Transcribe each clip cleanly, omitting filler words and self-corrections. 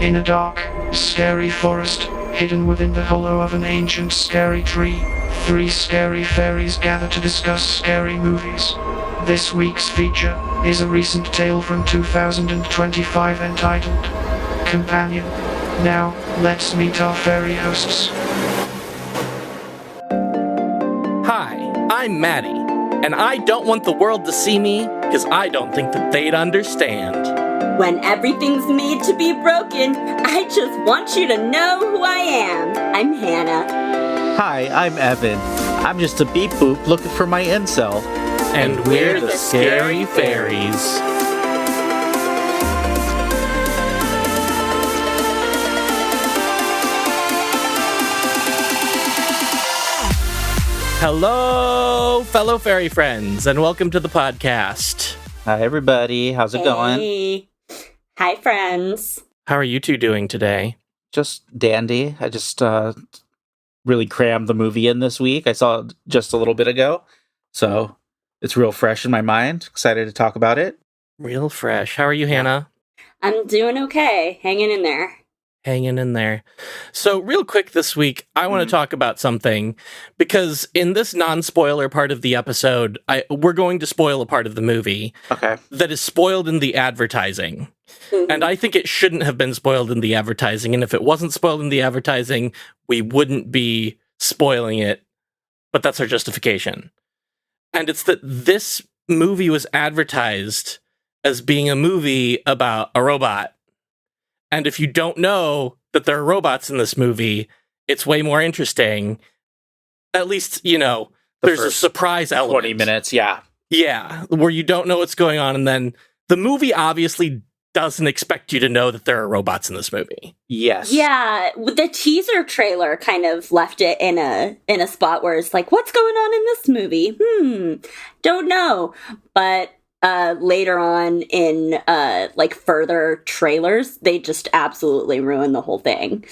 In a dark, scary forest, hidden within the hollow of an ancient scary tree, three scary fairies gather to discuss scary movies. This week's feature is a recent tale from 2025 entitled Companion. Now, let's meet our fairy hosts. Hi, I'm Matty, and I don't want the world to see me because I don't think that they'd understand. When everything's made to be broken, I just want you to know who I am. I'm Hannah. Hi, I'm Evan. I'm just a beep boop looking for my incel. And we're the Scary Fairies. Hello, fellow fairy friends, and welcome to the podcast. Hi, everybody. How's it going? Hi, friends. How are you two doing today? Just dandy. I just really crammed the movie in this week. I saw it just a little bit ago, so it's real fresh in my mind. Excited to talk about it. Real fresh. How are you, Hannah? I'm doing okay. Hanging in there. Hanging in there. So real quick this week, I want to talk about something because in this non-spoiler part of the episode, we're going to spoil a part of the movie that is spoiled in the advertising. Mm-hmm. And I think it shouldn't have been spoiled in the advertising. And if it wasn't spoiled in the advertising, we wouldn't be spoiling it. But that's our justification. And it's that this movie was advertised as being a movie about a robot. And if you don't know that there are robots in this movie, it's way more interesting. At least, you know, there's a surprise element. 20 minutes, yeah. Yeah, where you don't know what's going on. And then the movie obviously doesn't expect you to know that there are robots in this movie. Yes. Yeah, the teaser trailer kind of left it in a spot where it's like, what's going on in this movie? Don't know. But later on in like further trailers, they just absolutely ruin the whole thing.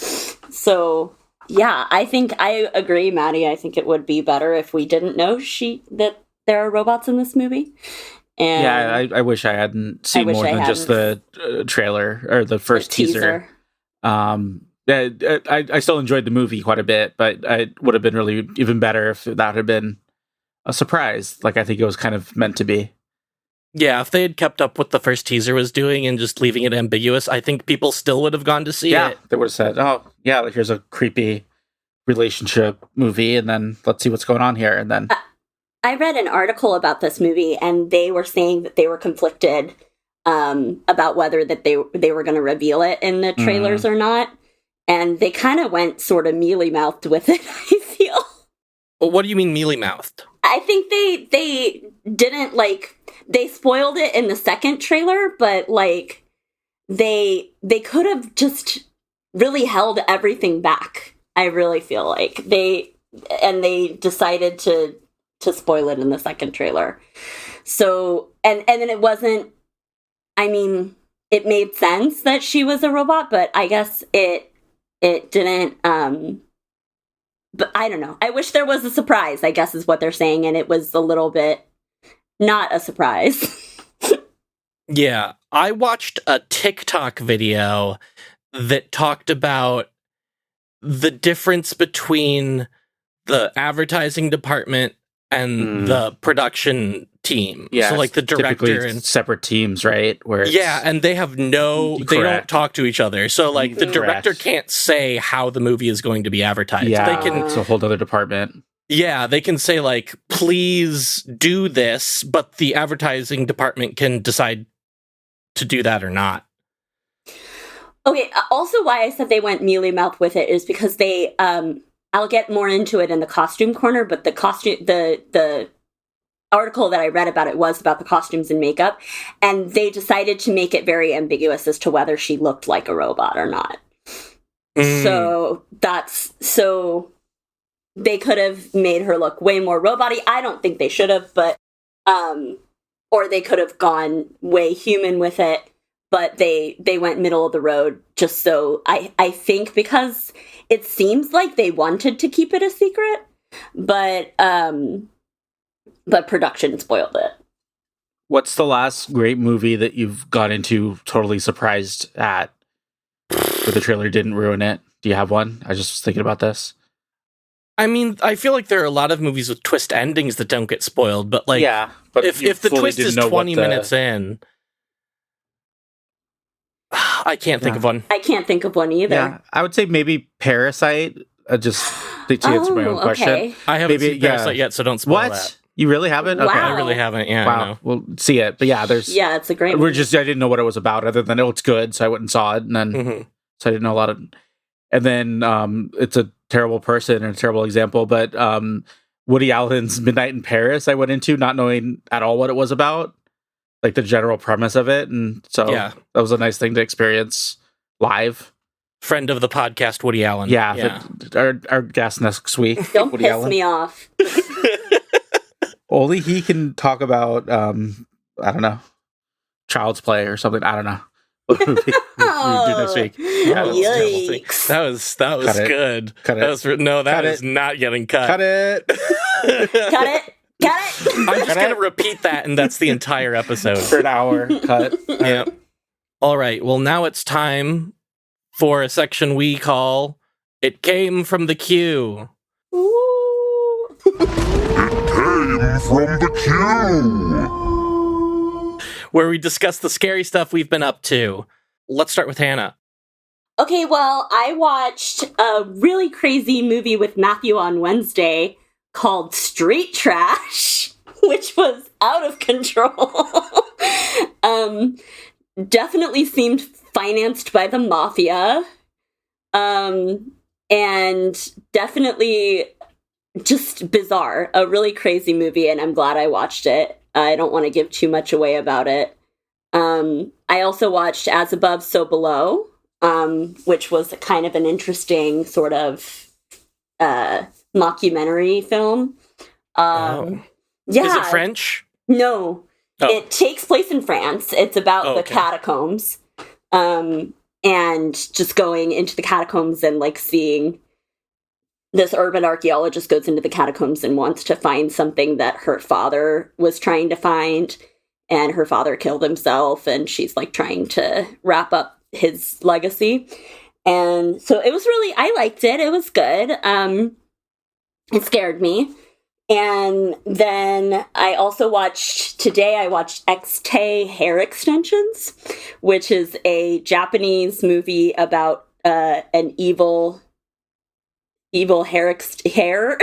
So yeah, I agree, Matty. I think it would be better if we didn't know that there are robots in this movie. And yeah, I wish I hadn't seen more than just the trailer or the first teaser. I still enjoyed the movie quite a bit, but it would have been really even better if that had been a surprise, like I think it was kind of meant to be. Yeah, if they had kept up what the first teaser was doing and just leaving it ambiguous, I think people still would have gone to see it. Yeah, they would have said, oh, yeah, here's a creepy relationship movie, and then let's see what's going on here. And then I read an article about this movie, and they were saying that they were conflicted about whether that they were going to reveal it in the trailers or not. And they kind of went sort of mealy-mouthed with it, I feel. Well, what do you mean mealy-mouthed? I think they didn't, like, they spoiled it in the second trailer, but, like, they could have just really held everything back, I really feel like. They decided to spoil it in the second trailer. So, and then it wasn't, I mean, it made sense that she was a robot, but I guess it didn't, but I don't know. I wish there was a surprise, I guess is what they're saying, and it was a little bit not a surprise. Yeah, I watched a TikTok video that talked about the difference between the advertising department and the production team. Yeah, so like the director and separate teams, right? Where and they have they don't talk to each other. So like the director can't say how the movie is going to be advertised. Yeah, it's a whole other department. Yeah, they can say like, please do this, but the advertising department can decide to do that or not. Okay, also why I said they went mealy-mouthed with it is because they I'll get more into it in the costume corner, but the article that I read about it was about the costumes and makeup, and they decided to make it very ambiguous as to whether she looked like a robot or not. So they could have made her look way more robot-y. I don't think they should have, but or they could have gone way human with it. But they went middle of the road just so I think because it seems like they wanted to keep it a secret, but production spoiled it. What's the last great movie that you've got into totally surprised at? where the trailer didn't ruin it? Do you have one? I just was thinking about this. I mean, I feel like there are a lot of movies with twist endings that don't get spoiled, but like, but if the twist is 20 minutes in, I can't think of one. I can't think of one either. Yeah, I would say maybe Parasite. Just to answer my own question. I haven't seen Parasite yet, so don't spoil that. You really haven't? Wow. Okay. I really haven't. Yeah. Wow. We'll see it. But yeah, it's a great movie. I didn't know what it was about other than it looks good, so I went and saw it, and then so I didn't know a lot of. And then it's a terrible person and a terrible example, but Woody Allen's Midnight in Paris, I went into not knowing at all what it was about, like the general premise of it, and so that was a nice thing to experience live. Friend of the podcast, Woody Allen. Yeah. Our guest next week. Don't Woody piss Allen. me off. Only he can talk about, I don't know, Child's Play or something. I don't know. What movie we do next week. Yeah, that was good. Cut it. That is not getting cut. Cut it. Cut it. I'm just going to repeat that, and that's the entire episode. For an hour. Cut. Yeah. All right. Well, now it's time for a section we call It Came from the Queue. Ooh. Came from the queue. Where we discuss the scary stuff we've been up to. Let's start with Hannah. Okay, well, I watched a really crazy movie with Matthew on Wednesday called Street Trash, which was out of control. Definitely seemed financed by the mafia. And definitely just bizarre. A really crazy movie, and I'm glad I watched it. I don't want to give too much away about it. I also watched As Above, So Below, which was kind of an interesting sort of mockumentary film. Yeah. Is it French? No. Oh. It takes place in France. It's about the catacombs. And just going into the catacombs and like seeing this urban archaeologist goes into the catacombs and wants to find something that her father was trying to find, and her father killed himself, and she's like trying to wrap up his legacy. And so it was really, I liked it. It was good. It scared me. And then I watched X-Tay Hair Extensions, which is a Japanese movie about an evil hair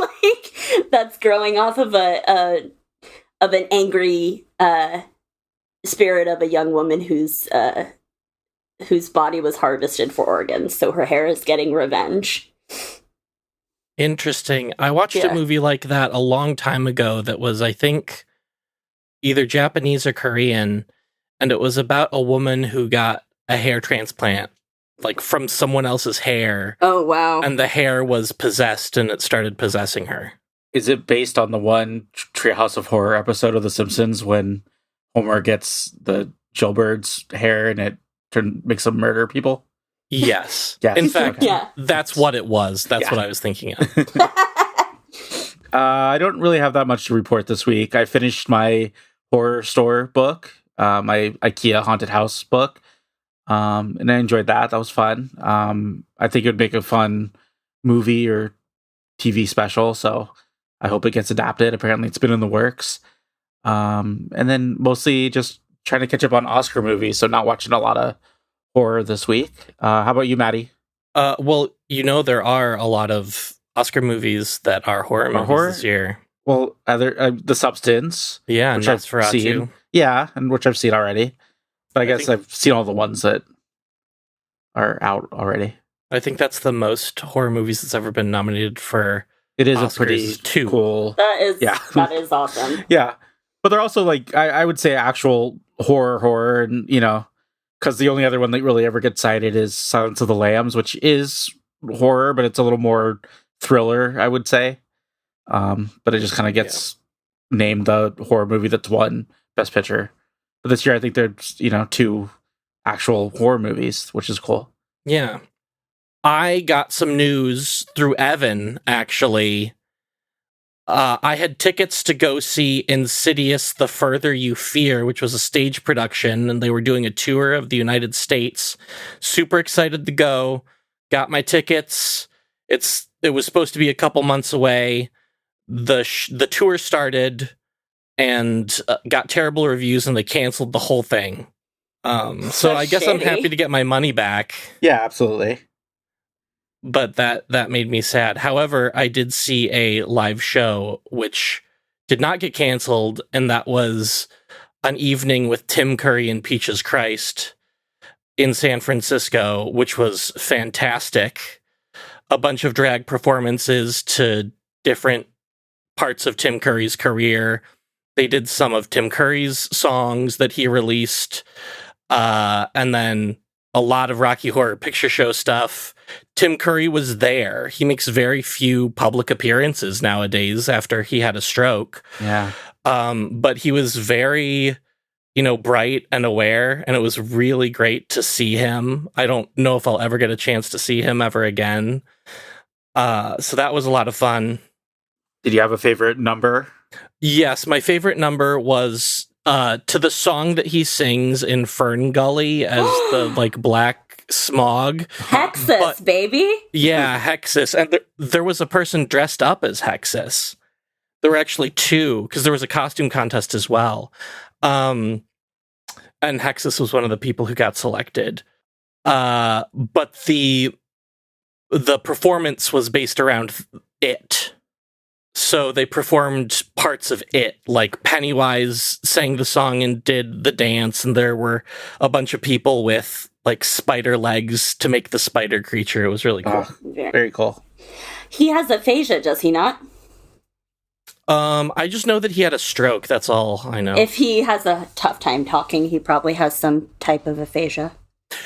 like that's growing off of an angry spirit of a young woman whose body was harvested for organs, so her hair is getting revenge. Interesting. I watched a movie like that a long time ago that was, I think, either Japanese or Korean, and it was about a woman who got a hair transplant, like from someone else's hair. Oh, wow. And the hair was possessed, and it started possessing her. Is it based on the one Treehouse of Horror episode of The Simpsons when Homer gets the jailbird's hair and it makes them murder people? Yes. Yes. In fact, that's what it was. That's what I was thinking of. I don't really have that much to report this week. I finished my horror store book, my IKEA haunted house book, and I enjoyed that. That was fun. I think it would make a fun movie or TV special, so I hope it gets adapted. Apparently it's been in the works. And then mostly just trying to catch up on Oscar movies, so not watching a lot of horror this week. How about you, Matty? Well, there are a lot of Oscar movies that are horror movies this year. Well, The Substance. Yeah, which I've seen. Yeah, and which I've seen already. But I guess I've seen all the ones that are out already. I think that's the most horror movies that's ever been nominated for. It is Oscars a pretty cool. That is awesome. Yeah, but they're also like I would say actual horror, and because the only other one that really ever gets cited is Silence of the Lambs, which is horror, but it's a little more thriller, I would say. But it just kind of gets named the horror movie that's won Best Picture. But this year, I think there's 2 actual horror movies, which is cool. Yeah. I got some news through Evan, actually. I had tickets to go see Insidious: The Further You Fear, which was a stage production, and they were doing a tour of the United States. Super excited to go. Got my tickets. It was supposed to be a couple months away. The tour started and got terrible reviews, and they canceled the whole thing. So I guess I'm happy to get my money back. Yeah, absolutely. But that made me sad. However, I did see a live show which did not get canceled, and that was An Evening with Tim Curry and Peaches Christ in San Francisco, which was fantastic. A bunch of drag performances to different parts of Tim Curry's career. They did some of Tim Curry's songs that he released, and then a lot of Rocky Horror Picture Show stuff. Tim Curry was there. He makes very few public appearances nowadays after he had a stroke. Yeah. But he was very, bright and aware, and it was really great to see him. I don't know if I'll ever get a chance to see him ever again. So that was a lot of fun. Did you have a favorite number? Yes, my favorite number was to the song that he sings in Fern Gully as the black smog. Hexus, baby. Yeah, Hexus. And there was a person dressed up as Hexus. There were actually two, because there was a costume contest as well. And Hexus was one of the people who got selected. But the performance was based around it. So they performed parts of it, like Pennywise sang the song and did the dance, and there were a bunch of people with spider legs to make the spider creature. It was really cool. Very cool. He has aphasia, does he not? I just know that he had a stroke. That's all I know. If he has a tough time talking, he probably has some type of aphasia.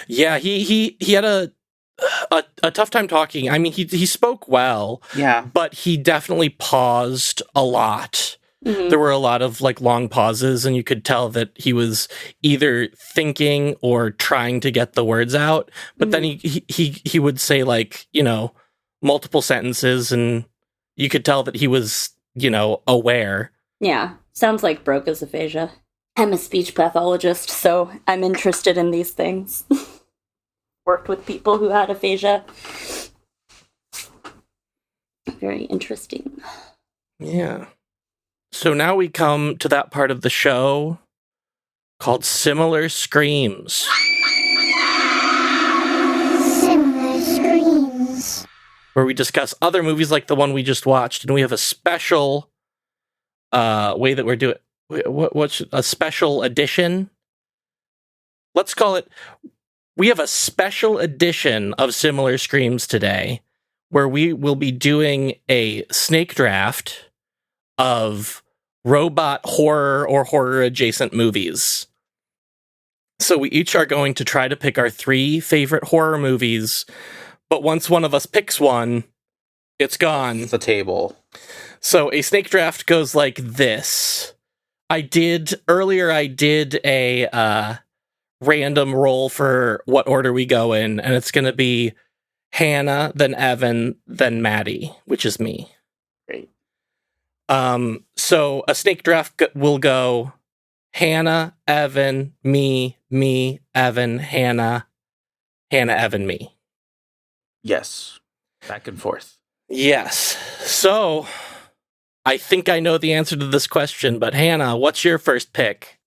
Yeah, he had a tough time talking. I mean, he spoke well. Yeah. But he definitely paused a lot. Mm-hmm. There were a lot of long pauses, and you could tell that he was either thinking or trying to get the words out. But then he would say multiple sentences, and you could tell that he was aware. Yeah, sounds like Broca's aphasia. I'm a speech pathologist, so I'm interested in these things. Worked with people who had aphasia. Very interesting. Yeah. So now we come to that part of the show called Similar Screams. Similar Screams. Where we discuss other movies like the one we just watched, and we have a special way that we're doing. What's a special edition? Let's call it. We have a special edition of Similar Screams today, where we will be doing a snake draft of robot horror or horror adjacent movies. So we each are going to try to pick our 3 favorite horror movies, but once one of us picks one, it's gone. It's a table. So a snake draft goes like this. I did a random roll for what order we go in, and it's going to be Hannah, then Evan, then Matty, which is me. Great. So a snake draft will go Hannah, Evan, me, Evan, Hannah, Evan, me. Yes. Back and forth. Yes. So I think I know the answer to this question, but Hannah, what's your first pick?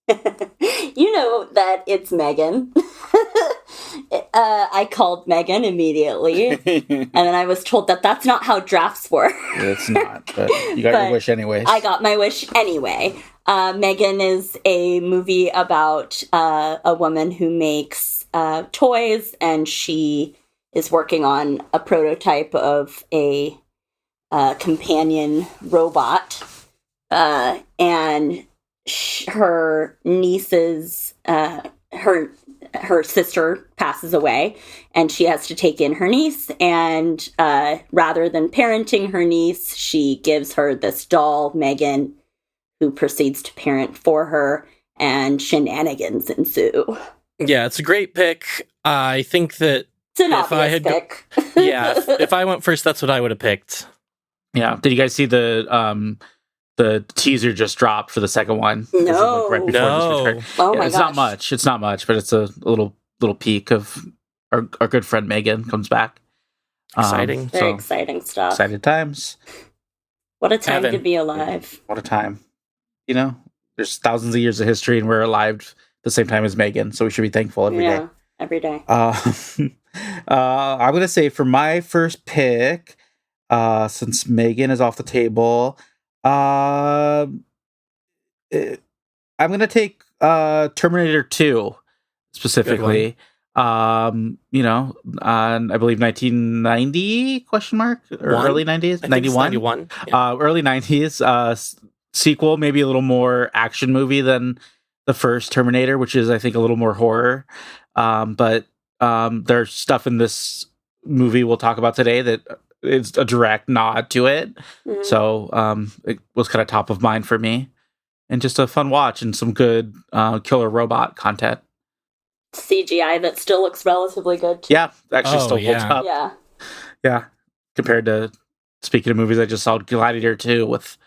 You know that it's Megan. I called Megan immediately, and then I was told that that's not how drafts work. It's not, but you got your wish anyways. I got my wish anyway. Megan is a movie about a woman who makes toys, and she is working on a prototype of a companion robot, and her niece's her sister passes away, and she has to take in her niece, and rather than parenting her niece, she gives her this doll, Megan, who proceeds to parent for her, and shenanigans ensue. Yeah, it's a great pick. I think that it's an obvious pick. if I went first, that's what I would have picked. Yeah. Did you guys see the teaser just dropped for the second one? No. Right before No. this return. Oh Yeah, my it's gosh. not much. It's not much, but it's a little peek of our good friend Megan comes back. Exciting. Very So, exciting stuff. excited times. What a time Evan. to be alive. What a time. You know, there's thousands of years of history and we're alive the same time as Megan, so we should be thankful every day. Every day. I'm going to say for my first pick, since Megan is off the table, I'm going to take Terminator 2 specifically. I believe 1990 question mark or early 90s, 91. Yeah. Early 90s sequel, maybe a little more action movie than the first Terminator, which is I think a little more horror. But there's stuff in this movie we'll talk about today that is a direct nod to it. Mhm. So it was kind of top of mind for me, and just a fun watch and some good killer robot content. CGI that still looks relatively good. Too. Yeah, actually still holds up. Yeah. Yeah, compared to, speaking of movies, I just saw Gladiator 2 with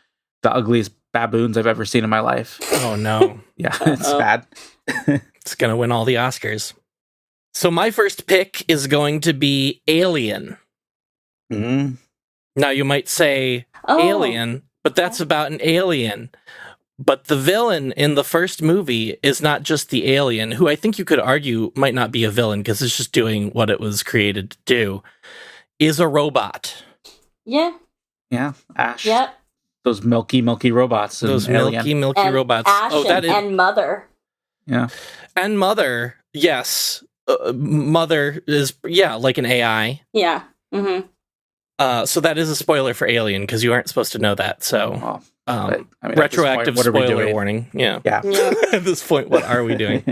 the ugliest baboons I've ever seen in my life. Oh, no. Yeah, it's bad. It's going to win all the Oscars. So my first pick is going to be Alien. Mm-hmm. Now, you might say Alien, but that's about an alien. But the villain in the first movie is not just the alien, who I think you could argue might not be a villain because it's just doing what it was created to do, is a robot. Yeah. Yeah, Ash. Yep. Those milky robots. Those Alien. milky And robots. Ash and Mother. Yeah. And Mother, yes. Mother is, like an AI. Yeah. Mm-hmm. So that is a spoiler for Alien because you aren't supposed to know that. So retroactive what are we spoiler doing? warning. Yeah. Yeah. At this point, what are we doing?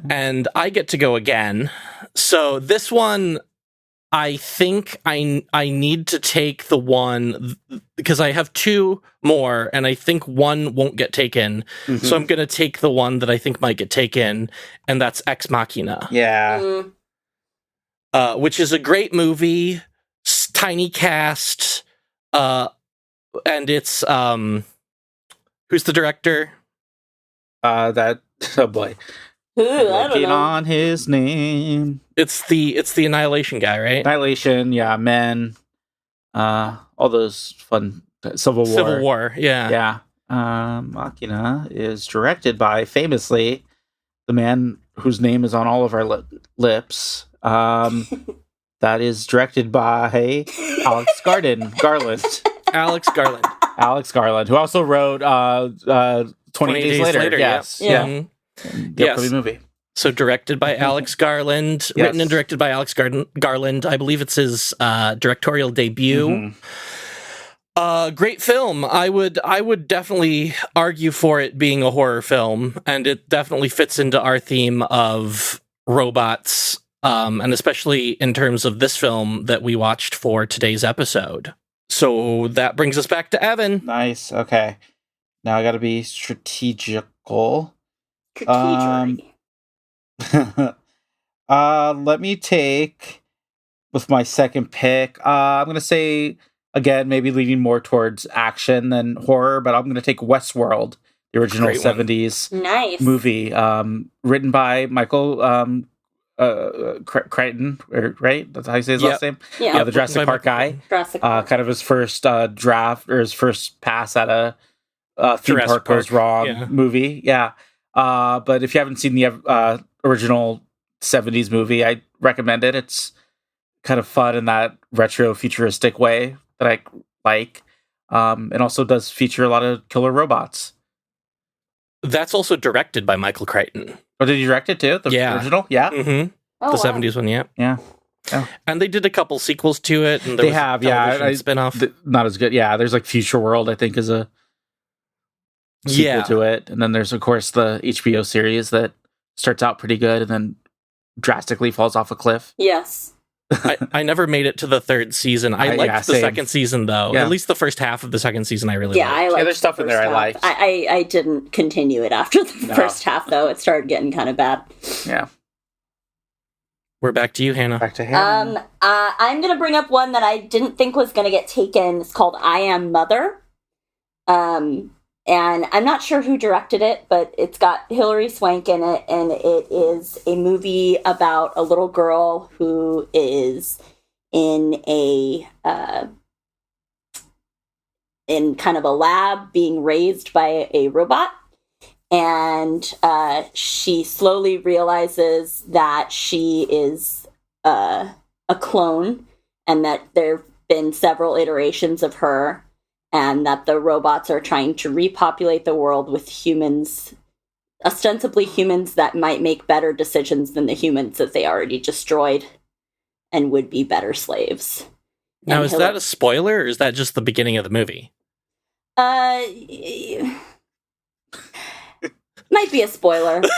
And I get to go again. So this one, I think I need to take the one because I have two more, and I think one won't get taken. Mm-hmm. So I'm going to take the one that I think might get taken, and that's Ex Machina. Yeah. Which is a great movie, tiny cast, and it's who's the director? Oh boy. Ooh, I don't Looking know. on his name. It's the Annihilation guy, right? Annihilation, yeah, Men. All those fun Civil War. Yeah. Yeah. Machina is directed by, famously, the man whose name is on all of our lips. That is directed by Alex Garland. Alex Garland. Alex Garland, who also wrote 28 Days Later. Yes. Yeah. Mhm. The upcoming movie. So directed by Alex Garland, Yes. written and directed by Alex Garland. I believe it's his directorial debut. Mhm. Great film. I would definitely argue for it being a horror film, and it definitely fits into our theme of robots, and especially in terms of this film that we watched for today's episode. So that brings us back to Evan. Nice. Okay. Now I got to be strategical. Strategery. Let me take with my second pick. I'm gonna say again, maybe leaning more towards action than horror, but I'm gonna take Westworld, the original Great one. 70s Nice. movie, written by Michael Crichton, right? That's how you say his last name. Yeah. The Jurassic Park guy. Jurassic Park. Kind of his first draft or his first pass at a theme Jurassic park goes Park, wrong yeah. movie. Yeah. But if you haven't seen the original 70s movie, I recommend it. It's kind of fun in that retro futuristic way that I like. And also does feature a lot of killer robots. That's also directed by Michael Crichton. Oh, did you direct it too? The original? Yeah. Mm-hmm. Oh, The wow. 70s one, yeah. Yeah. And they did a couple sequels to it. And there They was have, a yeah. television spin-off. Not as good. Yeah. There's like Future World, I think, is a sequel to it. And then there's, of course, the HBO series that starts out pretty good and then drastically falls off a cliff. Yes. I never made it to the third season. I liked the same. second season, though. Yeah. At least the first half of the second season I really Yeah, liked. I liked there's stuff the in there first I half. liked. I didn't continue it after the No. first half, though. It started getting kind of bad. Yeah. We're back to you, Hannah. Back to Hannah. I'm gonna bring up one that I didn't think was gonna get taken. It's called I Am Mother. And I'm not sure who directed it, but it's got Hilary Swank in it, and it is a movie about a little girl who is in in kind of a lab being raised by a robot. And she slowly realizes that she is a clone, and that there have been several iterations of her, and that the robots are trying to repopulate the world with humans, ostensibly humans that might make better decisions than the humans that they already destroyed and would be better slaves. Now, is that a spoiler, or is that just the beginning of the movie? Might be a spoiler. But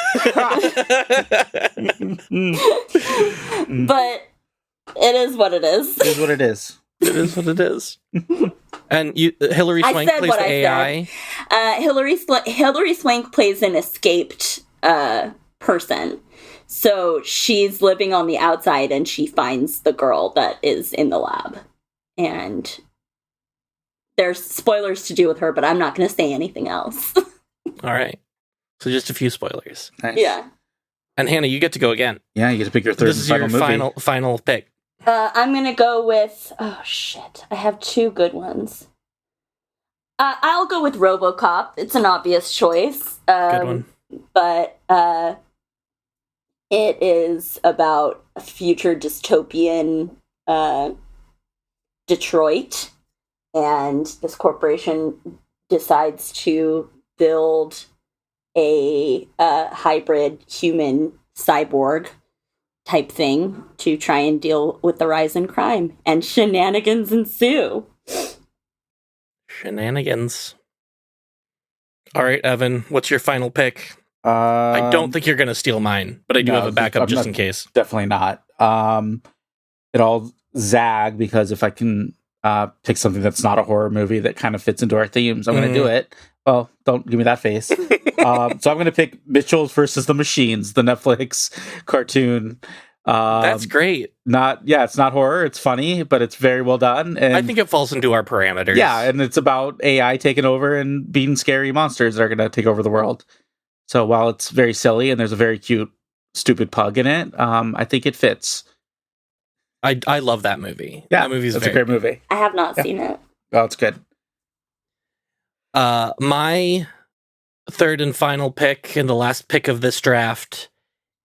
it is what it is. It is what it is. It is what it is. And Hilary Swank plays the AI? Hilary Swank plays an escaped person. So she's living on the outside, and she finds the girl that is in the lab. And there's spoilers to do with her, but I'm not going to say anything else. All right. So just a few spoilers. Nice. Yeah. And Hannah, you get to go again. Yeah, you get to pick your third This is and your final movie. final pick. I'm going to go with... Oh, shit. I have two good ones. I'll go with RoboCop. It's an obvious choice. Good one. But it is about a future dystopian Detroit. And this corporation decides to build a hybrid human cyborg type thing to try and deal with the rise in crime, and shenanigans ensue. Shenanigans. All right, Evan, what's your final pick? I don't think you're going to steal mine, but I do have a backup just in case. Definitely not. It'll zag, because if I can pick something that's not a horror movie that kind of fits into our themes, I'm going to do it. Well, don't give me that face. So I'm going to pick Mitchell versus the Machines, the Netflix cartoon. That's great. It's not horror. It's funny, but it's very well done. And I think it falls into our parameters. Yeah, and it's about AI taking over and beating scary monsters that are going to take over the world. So while it's very silly and there's a very cute, stupid pug in it, I think it fits. I love that movie. Yeah, that movie's a great movie. I have not seen it. Oh, it's good. My third and final pick, and the last pick of this draft,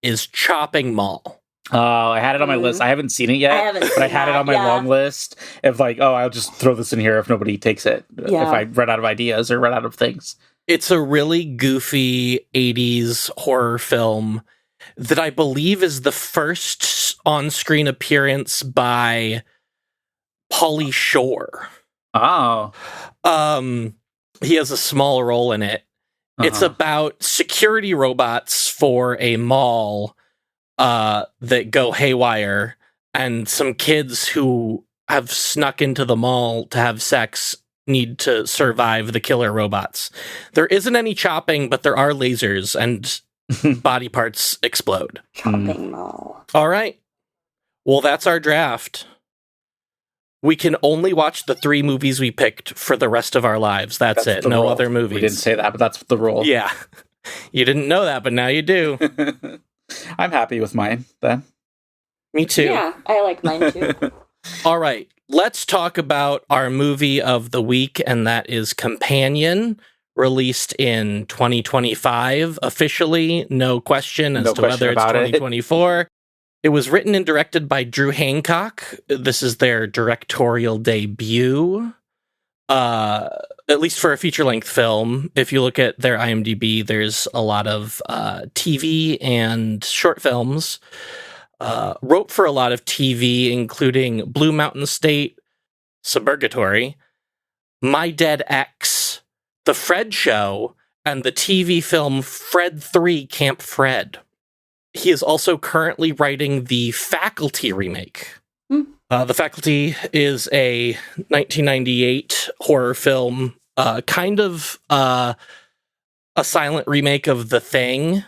is Chopping Mall. Oh, I had it on my list. I haven't seen it yet, but I had it on my long list of like, I'll just throw this in here if nobody takes it. Yeah. If I run out of ideas or run out of things. It's a really goofy 80s horror film that I believe is the first on-screen appearance by Pauly Shore. Oh. He has a small role in it. It's about security robots for a mall that go haywire, and some kids who have snuck into the mall to have sex need to survive the killer robots. There isn't any chopping, but there are lasers, and body parts explode. Chopping Mall. All right. Well, that's our draft. We can only watch the 3 movies we picked for the rest of our lives. That's it. No rule. other movies. We didn't say that, but that's the rule. Yeah. You didn't know that, but now you do. I'm happy with mine, then. Me too. Yeah, I like mine too. All right. Let's talk about our movie of the week, and that is Companion, released in 2025. Officially, no question as to whether it's 2024. It was written and directed by Drew Hancock. This is their directorial debut, at least for a feature-length film. If you look at their IMDb, there's a lot of TV and short films. Wrote for a lot of TV, including Blue Mountain State, Suburgatory, My Dead Ex, The Fred Show, and the TV film Fred 3 Camp Fred. He is also currently writing the Faculty remake. The Faculty is a 1998 horror film, kind of a silent remake of The Thing,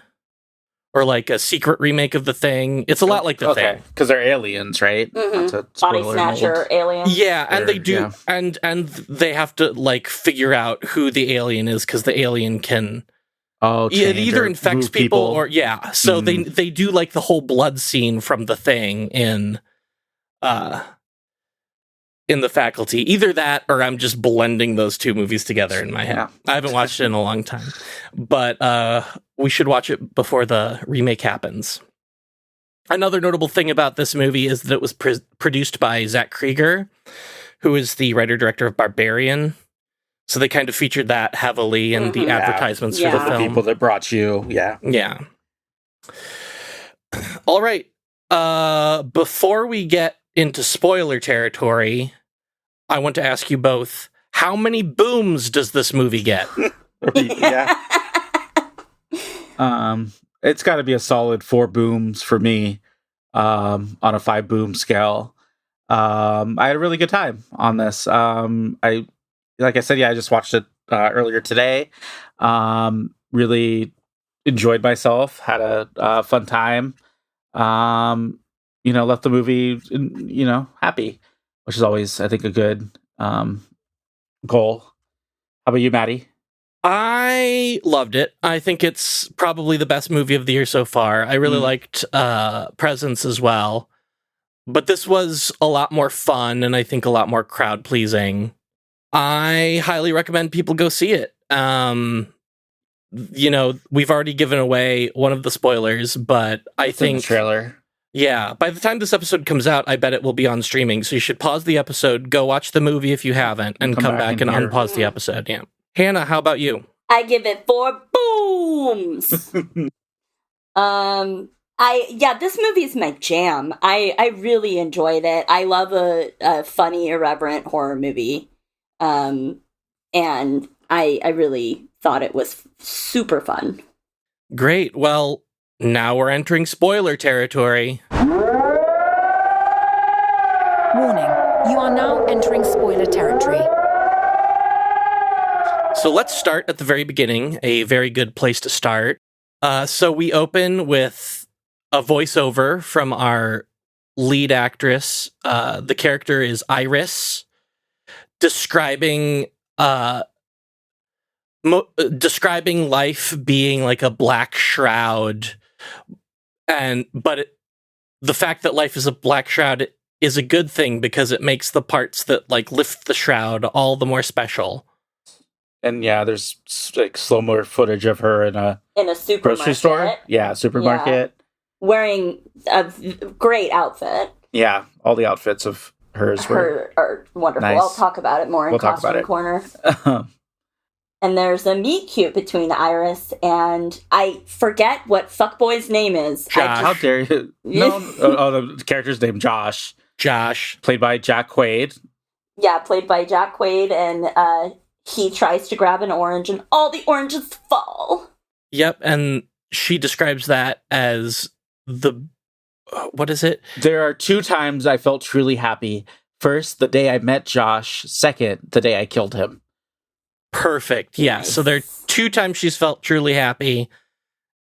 or like a secret remake of The Thing. It's a lot like The Thing. Because they're aliens, right? Body snatcher alien. Yeah, and they do, and they have to like figure out who the alien is because the alien can. It either infects people or So they do like the whole blood scene from The Thing in The Faculty. Either that or I'm just blending those two movies together in my head. Yeah. I haven't watched it in a long time. But we should watch it before the remake happens. Another notable thing about this movie is that it was produced by Zach Krieger, who is the writer-director of Barbarian. So they kind of featured that heavily in the advertisements for the film. The people that brought you, Yeah. All right. Before we get into spoiler territory, I want to ask you both, how many booms does this movie get? It's got to be a solid 4 booms for me on a 5 boom scale. I had a really good time on this. Like I said, I just watched it earlier today. Really enjoyed myself. Had a fun time. Left the movie, happy, which is always, I think, a good goal. How about you, Matty? I loved it. I think it's probably the best movie of the year so far. I really liked Presence as well. But this was a lot more fun and I think a lot more crowd-pleasing. I highly recommend people go see it. We've already given away one of the spoilers, but I think... the trailer. Yeah, by the time this episode comes out, I bet it will be on streaming, so you should pause the episode, go watch the movie if you haven't, and come back and unpause the episode. Yeah. Hannah, how about you? I give it 4 booms! This movie is my jam. I really enjoyed it. I love a funny, irreverent horror movie. And I really thought it was super fun. Great. Well, now we're entering spoiler territory. Warning, you are now entering spoiler territory. So let's start at the very beginning, a very good place to start. So we open with a voiceover from our lead actress. The character is Iris, describing life being like a black shroud, but the fact that life is a black shroud is a good thing because it makes the parts that like lift the shroud all the more special. And there's like slow-mo footage of her in a supermarket. Grocery store. Yeah, supermarket. Yeah. Wearing a great outfit. Yeah, all the outfits of hers are wonderful. Nice. I'll talk about it more in Costume Corner. And there's a meet cute between Iris and I forget what fuckboy's name is. Josh. How dare you? No. The character's name Josh. Josh, played by Jack Quaid. Yeah, played by Jack Quaid, and he tries to grab an orange, and all the oranges fall. Yep, and she describes that as what is it? There are 2 times I felt truly happy. First, the day I met Josh. Second, the day I killed him. Perfect. Yeah. Nice. So there are 2 times she's felt truly happy,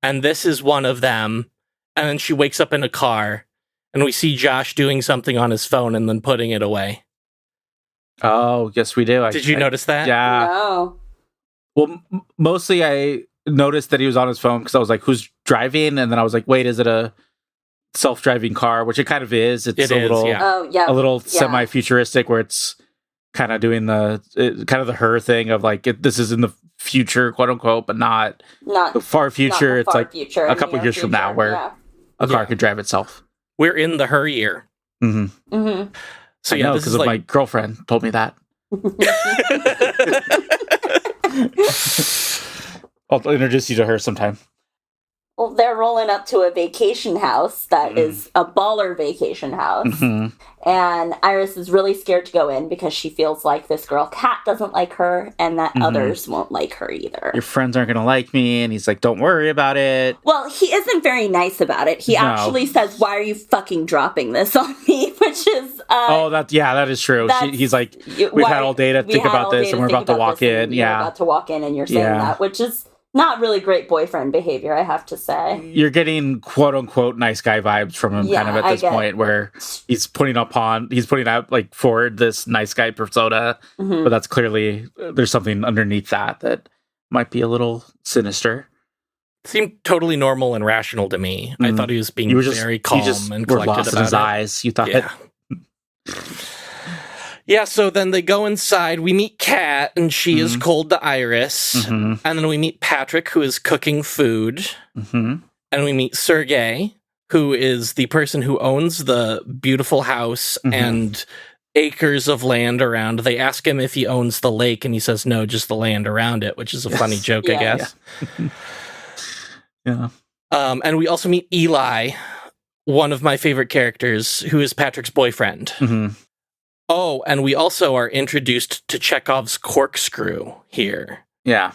and this is one of them. And then she wakes up in a car, and we see Josh doing something on his phone and then putting it away. Oh, yes, we do. Did you notice that? Yeah. No. Well, mostly I noticed that he was on his phone because I was like, who's driving? And then I was like, wait, is it a self-driving car? Which it kind of is. It's a little semi-futuristic where it's kind of doing the her thing of like, this is in the future, quote unquote, but not the far future. It's like future, a couple years from now where a car could drive itself. We're in the her year. Mm-hmm. Mm-hmm. So I know, because of my girlfriend told me that. I'll introduce you to her sometime. Well, they're rolling up to a vacation house that is a baller vacation house. Mm-hmm. And Iris is really scared to go in because she feels like this girl Kat doesn't like her and that others won't like her either. Your friends aren't going to like me. And he's like, don't worry about it. Well, he isn't very nice about it. He actually says, why are you fucking dropping this on me? Which is... that is true. He's like, we've had all day to think about this and we're about to walk in. You're about to walk in and you're saying that, which is not really great boyfriend behavior, I have to say. You're getting quote unquote nice guy vibes from him kind of at this point where he's putting out like forward this nice guy persona, but that's clearly there's something underneath that might be a little sinister. Seemed totally normal and rational to me. I thought he was being very calm and collected lost in his eyes. You thought, yeah. Yeah, so then they go inside. We meet Kat, and she is cold to Iris. And then we meet Patrick, who is cooking food. And we meet Sergey, who is the person who owns the beautiful house and acres of land around. They ask him if he owns the lake, and he says no, just the land around it, which is a funny joke, I guess. Yeah. And we also meet Eli, one of my favorite characters, who is Patrick's boyfriend. Oh, and we also are introduced to Chekhov's corkscrew here. Yeah.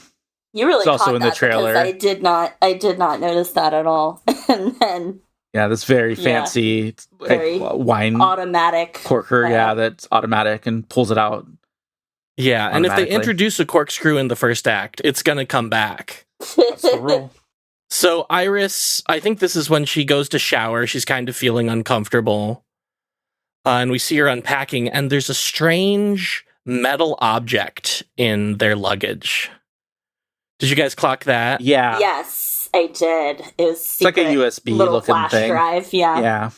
You really it's also in the trailer. I did not notice that at all. And then this very fancy very wine automatic corker, that's automatic and pulls it out. Yeah, and if they introduce a corkscrew in the first act, it's going to come back. That's the rule. So Iris, I think this is when she goes to shower. She's kind of feeling uncomfortable. And we see her unpacking, and there's a strange metal object in their luggage. Did you guys clock that? Yeah. Yes, I did. It was it's like a USB little looking flash thing. Drive. Yeah.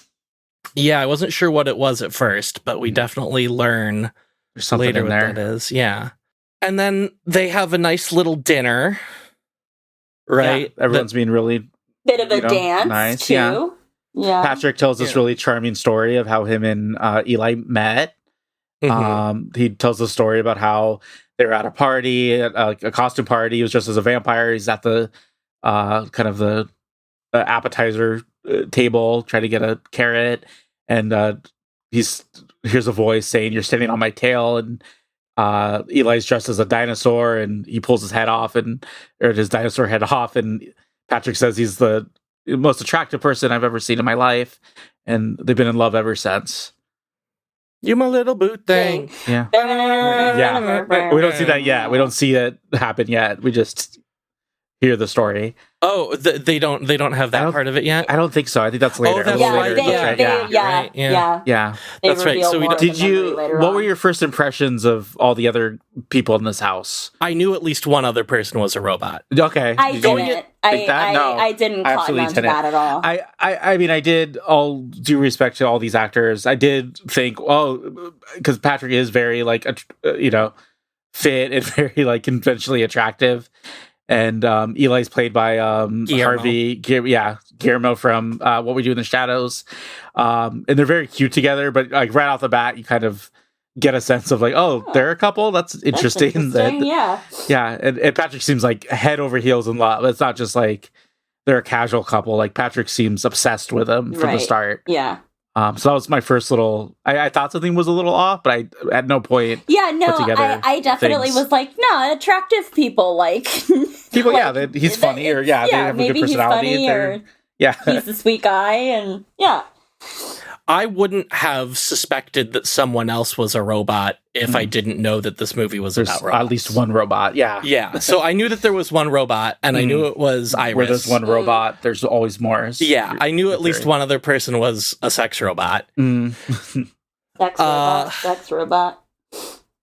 Yeah, I wasn't sure what it was at first, but we definitely learn There's something later in there. what that is. Yeah. And then they have a nice little dinner, right? Yeah, everyone's being really bit of a dance, nice. too. Yeah. Patrick tells this really charming story of how him and Eli met. He tells the story about how they were at a party, a costume party. He was dressed as a vampire. He's at the kind of the appetizer table trying to get a carrot, and hears a voice saying, "You're standing on my tail." And Eli's dressed as a dinosaur, and he pulls his head off, or his dinosaur head off, and Patrick says he's the most attractive person I've ever seen in my life, and they've been in love ever since. You my little boot thing. Yeah. We don't see that yet. We don't see it happen yet. We just hear the story. Oh, they don't have that part of it yet? I don't think so. I think that's later. Oh, that's later. Yeah. That's right. So what were your first impressions of all the other people in this house? I knew at least one other person was a robot. Okay. I didn't. I didn't cotton onto that at all. I mean, I did, all due respect to all these actors, I did think, because Patrick is very, fit and very, conventionally attractive. And Eli's played by Guillermo from What We Do in the Shadows. And they're very cute together, but right off the bat, you kind of get a sense of they're a couple. That's interesting. Yeah. And Patrick seems like head over heels in love. It's not just they're a casual couple. Patrick seems obsessed with them from the start. Yeah. So that was my first little. I thought something was a little off, but I at no point. Yeah, no, I definitely was no, attractive people people. He's funny, or they have a good personality. He's funny, he's a sweet guy, and I wouldn't have suspected that someone else was a robot if I didn't know that this movie was about robots. At least one robot, Yeah, so I knew that there was one robot, and I knew it was Iris. Where there's one robot, there's always more. Yeah, I knew at least one other person was a sex robot. Sex robot.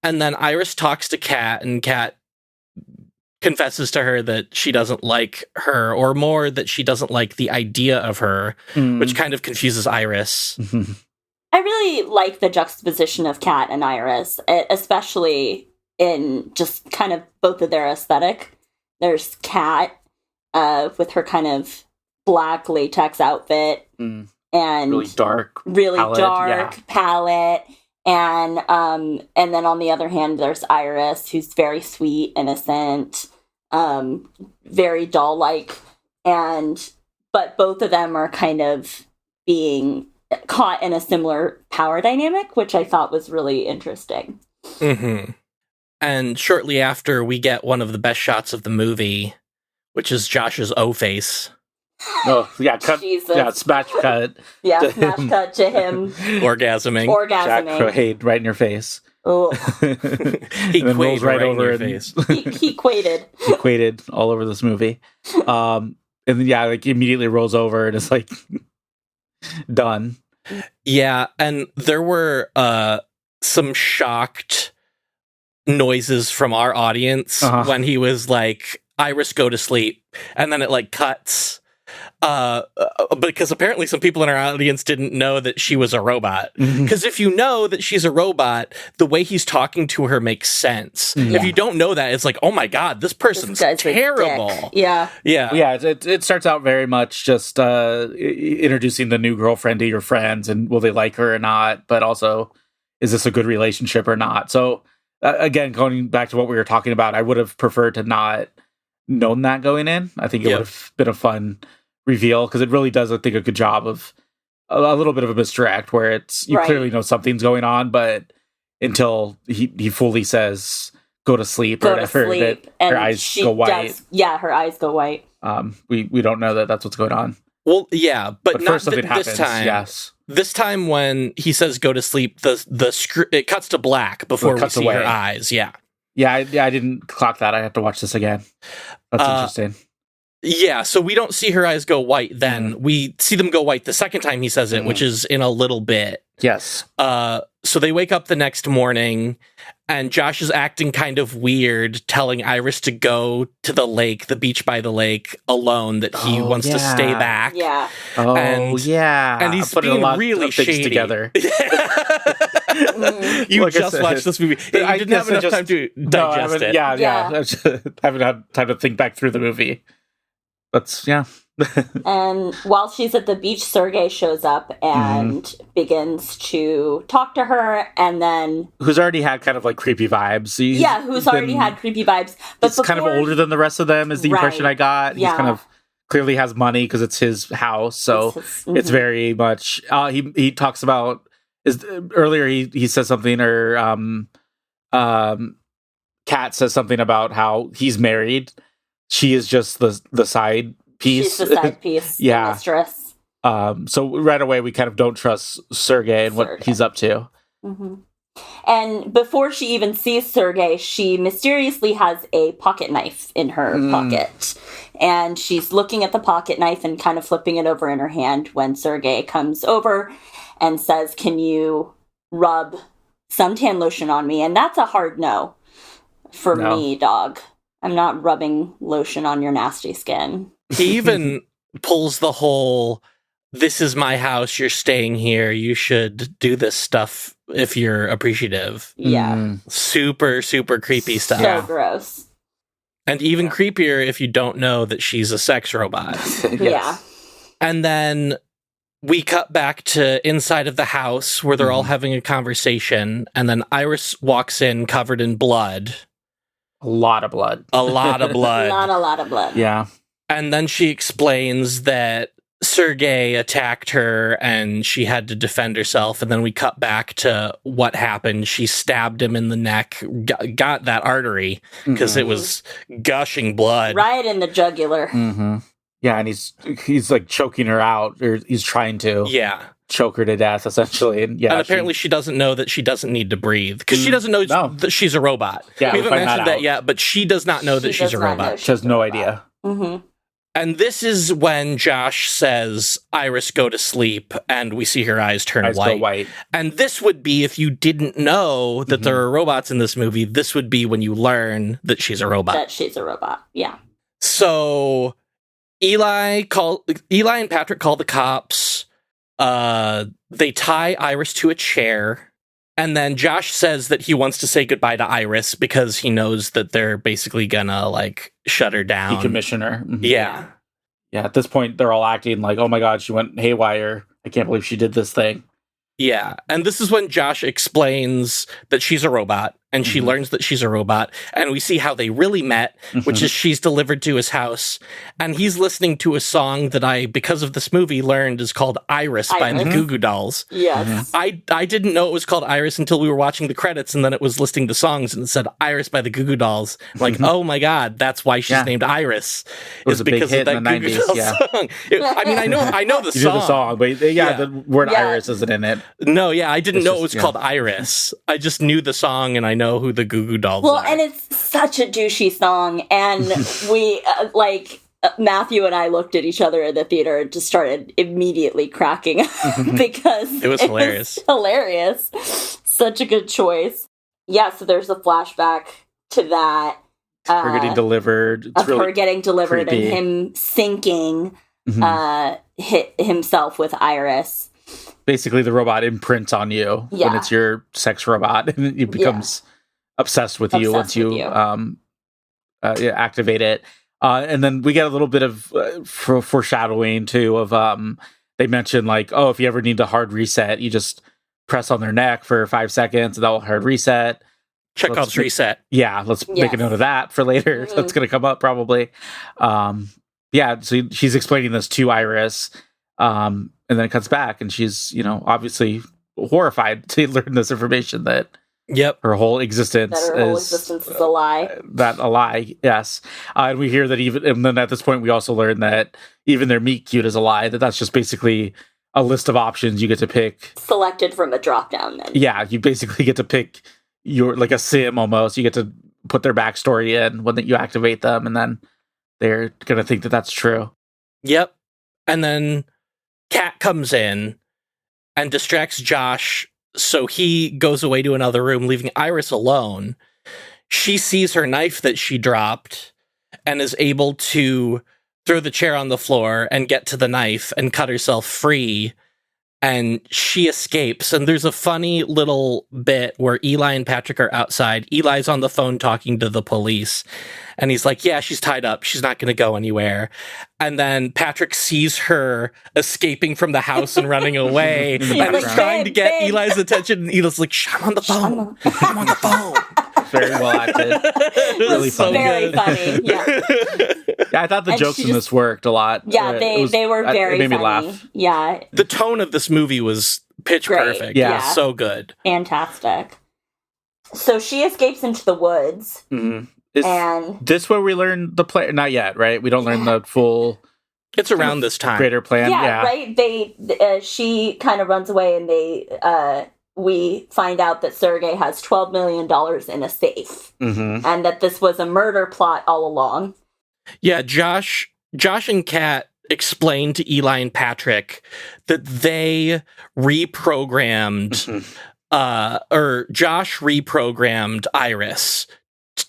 And then Iris talks to Kat, and Kat confesses to her that she doesn't like her, or more that she doesn't like the idea of her, which kind of confuses Iris. I really like the juxtaposition of Kat and Iris, especially in just kind of both of their aesthetic. There's Kat with her kind of black latex outfit and really dark palette. And then on the other hand, there's Iris, who's very sweet, innocent, very doll-like, but both of them are kind of being caught in a similar power dynamic, which I thought was really interesting. And shortly after, we get one of the best shots of the movie, which is Josh's O-face. Oh, yeah, cut. Jesus. Yeah, smash cut. Yeah, smash cut to him. Orgasming. Jack Quaid right in your face. Oh, He and then rolls quavered right in over your and face. he quated. he quated all over this movie. And then like immediately rolls over and is like done. Yeah, and there were some shocked noises from our audience when he was like, Iris, go to sleep, and then it like cuts. Because apparently some people in our audience didn't know that she was a robot. Because if you know that she's a robot, the way he's talking to her makes sense. If you don't know that, it's like, oh my god, this person's terrible. Yeah. It starts out very much just introducing the new girlfriend to your friends, and will they like her or not? But also, is this a good relationship or not? So again, going back to what we were talking about, I would have preferred to not known that going in. I think it would have been a fun reveal, because it really does, I think, a good job of a little bit of a misdirect where it's you clearly know something's going on, but until he fully says go to sleep or whatever, that her eyes go white. Her eyes go white. We don't know that that's what's going on. Well, yeah, but not first something happens. This time. Yes, this time when he says go to sleep, it cuts to black before we see her eyes. Yeah, I didn't clock that. I have to watch this again. That's interesting. Yeah, so we don't see her eyes go white then. We see them go white the second time he says it, which is in a little bit. Yes. So they wake up the next morning, and Josh is acting kind of weird, telling Iris to go to the lake, the beach by the lake, alone, that he wants to stay back. Yeah. And he's being really shady. Together. You like just watched this movie. You didn't have enough time to digest it. Yeah. I haven't had time to think back through the movie. And while she's at the beach, Sergei shows up and begins to talk to her, and then who's already had kind of like creepy vibes. Who's already had creepy vibes. But he's kind of older than the rest of them, is the impression I got. Yeah. He's kind of clearly has money because it's his house, so it's very much. He talks about earlier. He says something, or Kat says something about how he's married. She is just the side piece. She's the side piece. The mistress. So right away we kind of don't trust Sergei and what he's up to. Mm-hmm. And before she even sees Sergei, she mysteriously has a pocket knife in her pocket. And she's looking at the pocket knife and kind of flipping it over in her hand when Sergei comes over and says, "Can you rub suntan lotion on me?" And that's a hard no for me, dog. I'm not rubbing lotion on your nasty skin. He even pulls the whole, this is my house, you're staying here, you should do this stuff if you're appreciative. Yeah. Super, super creepy stuff. So gross. And even creepier if you don't know that she's a sex robot. Yeah. And then we cut back to inside of the house where they're all having a conversation, and then Iris walks in covered in blood. A lot of blood. A lot of blood. Not a lot of blood. Yeah. And then she explains that Sergei attacked her and she had to defend herself. And then we cut back to what happened. She stabbed him in the neck, got that artery because it was gushing blood. Right in the jugular. Mm-hmm. Yeah, and he's like choking her out, or he's trying to. Yeah. Choke her to death, essentially. And apparently she doesn't know that she doesn't need to breathe, because she doesn't know that she's a robot. Yeah, we haven't mentioned that yet, but she does not know that she's a robot. She has no idea. Mm-hmm. And this is when Josh says, Iris, go to sleep, and we see her eyes turn white. And this would be, if you didn't know that there are robots in this movie, this would be when you learn that she's a robot. That she's a robot, yeah. So Eli and Patrick call the cops. They tie Iris to a chair, and then Josh says that he wants to say goodbye to Iris because he knows that they're basically gonna like shut her down, decommission her. Mm-hmm. Yeah. At this point, they're all acting like, "Oh my god, she went haywire! I can't believe she did this thing." Yeah, and this is when Josh explains that she's a robot and she learns that she's a robot, and we see how they really met, which is she's delivered to his house, and he's listening to a song that I, because of this movie, learned is called Iris by the Goo Goo Dolls. Yes. I didn't know it was called Iris until we were watching the credits, and then it was listing the songs, and it said Iris by the Goo Goo Dolls. I'm like, oh my god, that's why she's named Iris. It was a big hit in the Goo Goo 90s, Dolls song. I mean, I know the You song. do the song, but the word Iris isn't in it. No, I didn't know it was called Iris. I just knew the song, and I know who the Goo Goo Dolls are. Well, and it's such a douchey song, and we, Matthew and I looked at each other in the theater and just started immediately cracking up because it was hilarious. Hilarious. Such a good choice. Yeah, so there's a flashback to that. Her getting delivered. It's of her getting delivered creepy. and him syncing hit himself with Iris. Basically, the robot imprints on you when it's your sex robot, and it becomes obsessed with you once you activate it. And then we get a little bit of foreshadowing too of they mention like, oh, if you ever need a hard reset, you just press on their neck for 5 seconds and that'll hard reset. Chekhov's reset. Yeah, let's make a note of that for later. That's going to come up probably. So she's explaining this to Iris, and then it cuts back, and she's obviously horrified to learn this information that her whole existence is a lie. That a lie, yes. And we hear that and then at this point we also learn that even their meet cute is a lie. That's just basically a list of options you get to pick, selected from a drop down. Then you basically get to pick your like a sim almost. You get to put their backstory in when you activate them, and then they're gonna think that that's true. Yep. And then Kat comes in and distracts Josh, so he goes away to another room, leaving Iris alone. She sees her knife that she dropped and is able to throw the chair on the floor and get to the knife and cut herself free. And she escapes. And there's a funny little bit where Eli and Patrick are outside. Eli's on the phone talking to the police. And he's like, yeah, she's tied up. She's not going to go anywhere. And then Patrick sees her escaping from the house and running away. And is trying to get Eli's attention. And Eli's like, I'm on the phone. I'm on the phone. Very well acted. Really funny. Very funny. Yeah. I thought the jokes in this worked a lot. Yeah, they were very it made funny. me laugh. Yeah. The tone of this movie was pitch perfect. Yeah. It was so good. Fantastic. So she escapes into the woods. Mm-hmm. Is this where we learn the plan? Not yet, right? We don't learn the full... It's around this time. Greater plan, yeah. Right? She kind of runs away, and we find out that Sergei has $12 million in a safe. Mm-hmm. And that this was a murder plot all along. Yeah, Josh and Kat explained to Eli and Patrick that they reprogrammed, or Josh reprogrammed Iris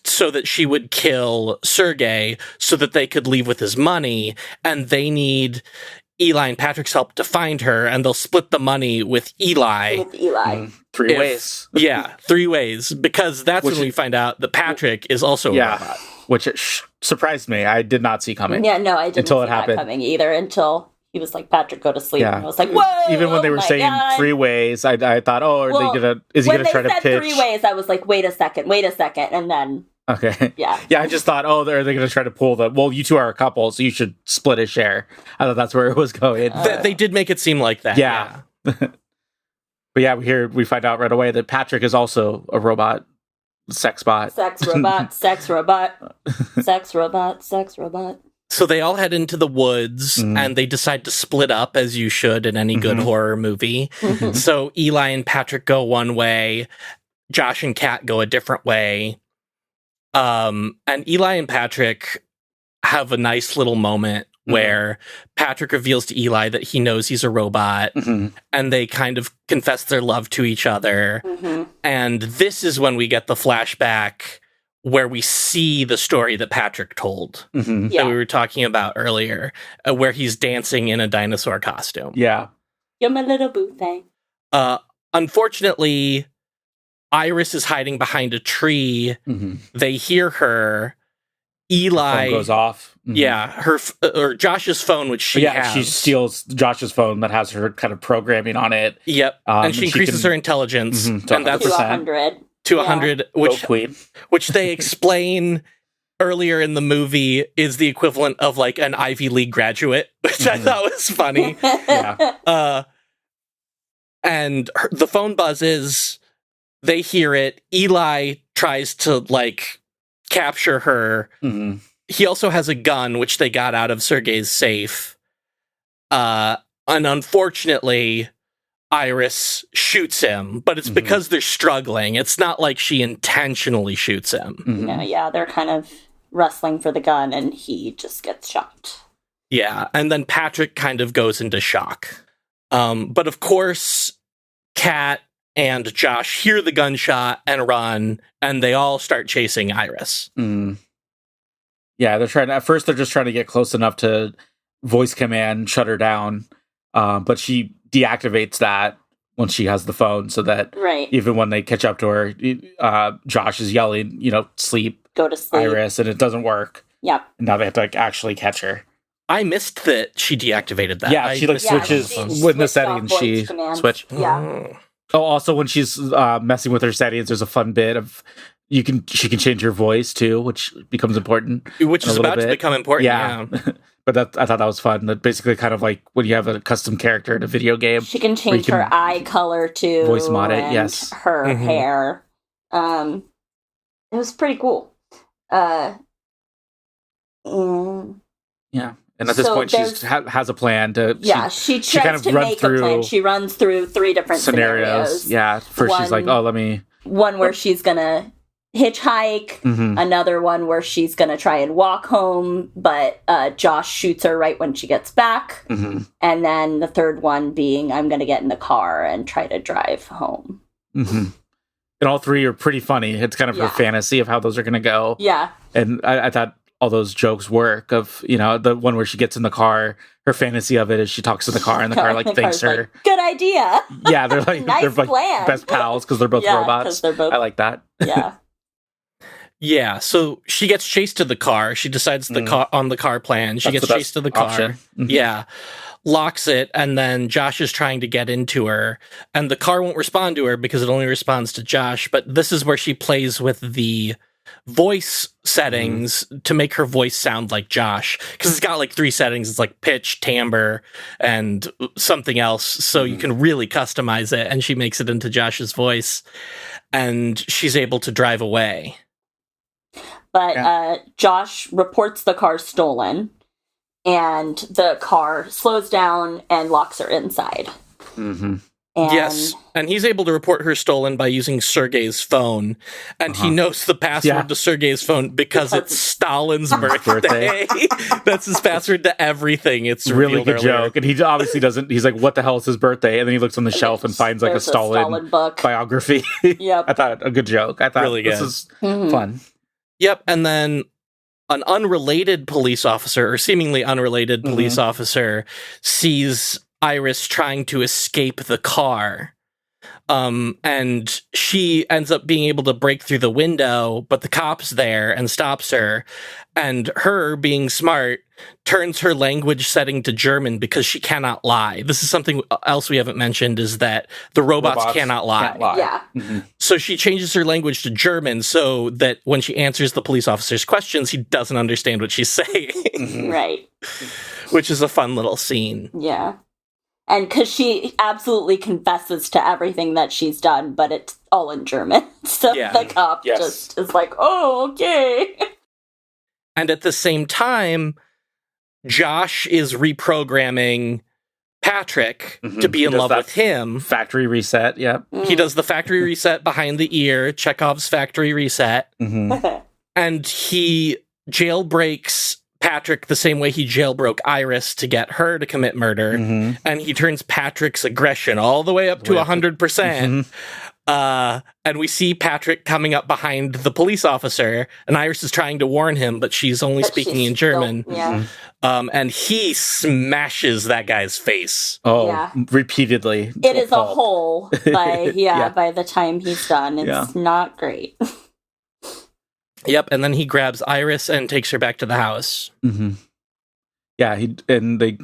so that she would kill Sergei so that they could leave with his money, and they need Eli and Patrick's help to find her, and they'll split the money with Eli. Three ways. Yeah, 3 ways, because that's when we find out that Patrick is also a robot. Which surprised me. I did not see coming. Yeah, no, I didn't until see it happened. that coming either, until he was like, Patrick, go to sleep. Yeah. And I was like, whoa! Even when they were saying God. 3 ways, I thought, is he going to try to pitch? When they said 3 ways, I was like, wait a second, and then... Okay. Yeah. Yeah, I just thought, are they going to try to pull you two are a couple, so you should split a share. I thought that's where it was going. They did make it seem like that. Yeah. But yeah, we find out right away that Patrick is also a robot. Sex bot. Sex robot, sex robot, sex robot, sex robot. So they all head into the woods and they decide to split up, as you should in any good horror movie. So Eli and Patrick go one way, Josh and Kat go a different way. And Eli and Patrick have a nice little moment where Patrick reveals to Eli that he knows he's a robot, and they kind of confess their love to each other. And this is when we get the flashback where we see the story that Patrick told that we were talking about earlier, where he's dancing in a dinosaur costume. Yeah. You're my little boo thing. Unfortunately, Iris is hiding behind a tree. They hear her. Eli phone goes off. Yeah, or Josh's phone, which she has. She steals Josh's phone that has her kind of programming on it. Yep, and she increases her intelligence, and that's 100. to 100, which they explain earlier in the movie is the equivalent of like an Ivy League graduate, which I thought was funny. And the phone buzzes. They hear it. Eli tries to like capture her. Mm-hmm. He also has a gun, which they got out of Sergei's safe. And unfortunately, Iris shoots him, but it's because they're struggling. It's not like she intentionally shoots him. Mm-hmm. Yeah, they're kind of wrestling for the gun, and he just gets shot. Yeah, and then Patrick kind of goes into shock. But of course, Kat and Josh hear the gunshot and run, and they all start chasing Iris. Mm. Yeah, at first they're just trying to get close enough to voice command, shut her down. But she deactivates that once she has the phone, so that even when they catch up to her, Josh is yelling, sleep, go to sleep, Iris, and it doesn't work. Yep. And now they have to actually catch her. I missed that she deactivated that. Yeah, she switches when the settings she switch. Yeah. Oh, also when she's messing with her settings, there's a fun bit of she can change her voice too, which becomes important. Which is about to become important. Yeah. But I thought that was fun. That basically kind of like when you have a custom character in a video game. She can change her eye color too. Voice mod it, yes. Her hair. It was pretty cool. Yeah. And at this point, she has a plan to... she tries kind of to make a plan. She runs through 3 different scenarios. Yeah, first she's like, let me... One where she's going to hitchhike. Another one where she's going to try and walk home, but Josh shoots her right when she gets back. And then the third one being, I'm going to get in the car and try to drive home. And all 3 are pretty funny. It's kind of her fantasy of how those are going to go. Yeah. And I thought... all those jokes work of, the one where she gets in the car, her fantasy of it is she talks to the car and the car like thanks her. Like, good idea. Yeah, they're like, nice they're like plan. best pals because they're both robots. They're both... I like that. Yeah. Yeah, so she gets chased to the car. She decides on the car plan. She gets chased to the car. Yeah. Locks it, and then Josh is trying to get into her, and the car won't respond to her because it only responds to Josh, but this is where she plays with the voice settings to make her voice sound like Josh, because it's got like 3 settings. It's like pitch, timbre, and something else, so you can really customize it, and she makes it into Josh's voice, and she's able to drive away. But Josh reports the car stolen, and the car slows down and locks her inside. And yes, and he's able to report her stolen by using Sergei's phone, and he knows the password to Sergei's phone because it's Stalin's birthday. That's his password to everything. It's really good joke, and he obviously doesn't. He's like, "What the hell is his birthday?" And then he looks on the shelf and finds like a Stalin book biography. Yep, I thought a good joke. I thought really good. This is fun. Yep, and then an unrelated police officer, or seemingly unrelated police officer, sees Iris trying to escape the car. And she ends up being able to break through the window, but the cop's there and stops her. And her, being smart, turns her language setting to German because she cannot lie. This is something else we haven't mentioned, is that the robots cannot lie. Yeah. So she changes her language to German so that when she answers the police officer's questions, he doesn't understand what she's saying. Right. Which is a fun little scene. Yeah. And because she absolutely confesses to everything that she's done, but it's all in German. So the cop just is like, oh, okay. And at the same time, Josh is reprogramming Patrick to be in love with him. Factory reset, He does the factory reset behind the ear, Chekhov's factory reset. And he jailbreaks Patrick the same way he jailbroke Iris to get her to commit murder. And he turns Patrick's aggression all the way up to 100%. And we see Patrick coming up behind the police officer, and Iris is trying to warn him, but she's only speaking in German. And he smashes that guy's face. Repeatedly. It is a hole by by the time he's done. It's not great. Yep, and then he grabs Iris and takes her back to the house. Yeah, they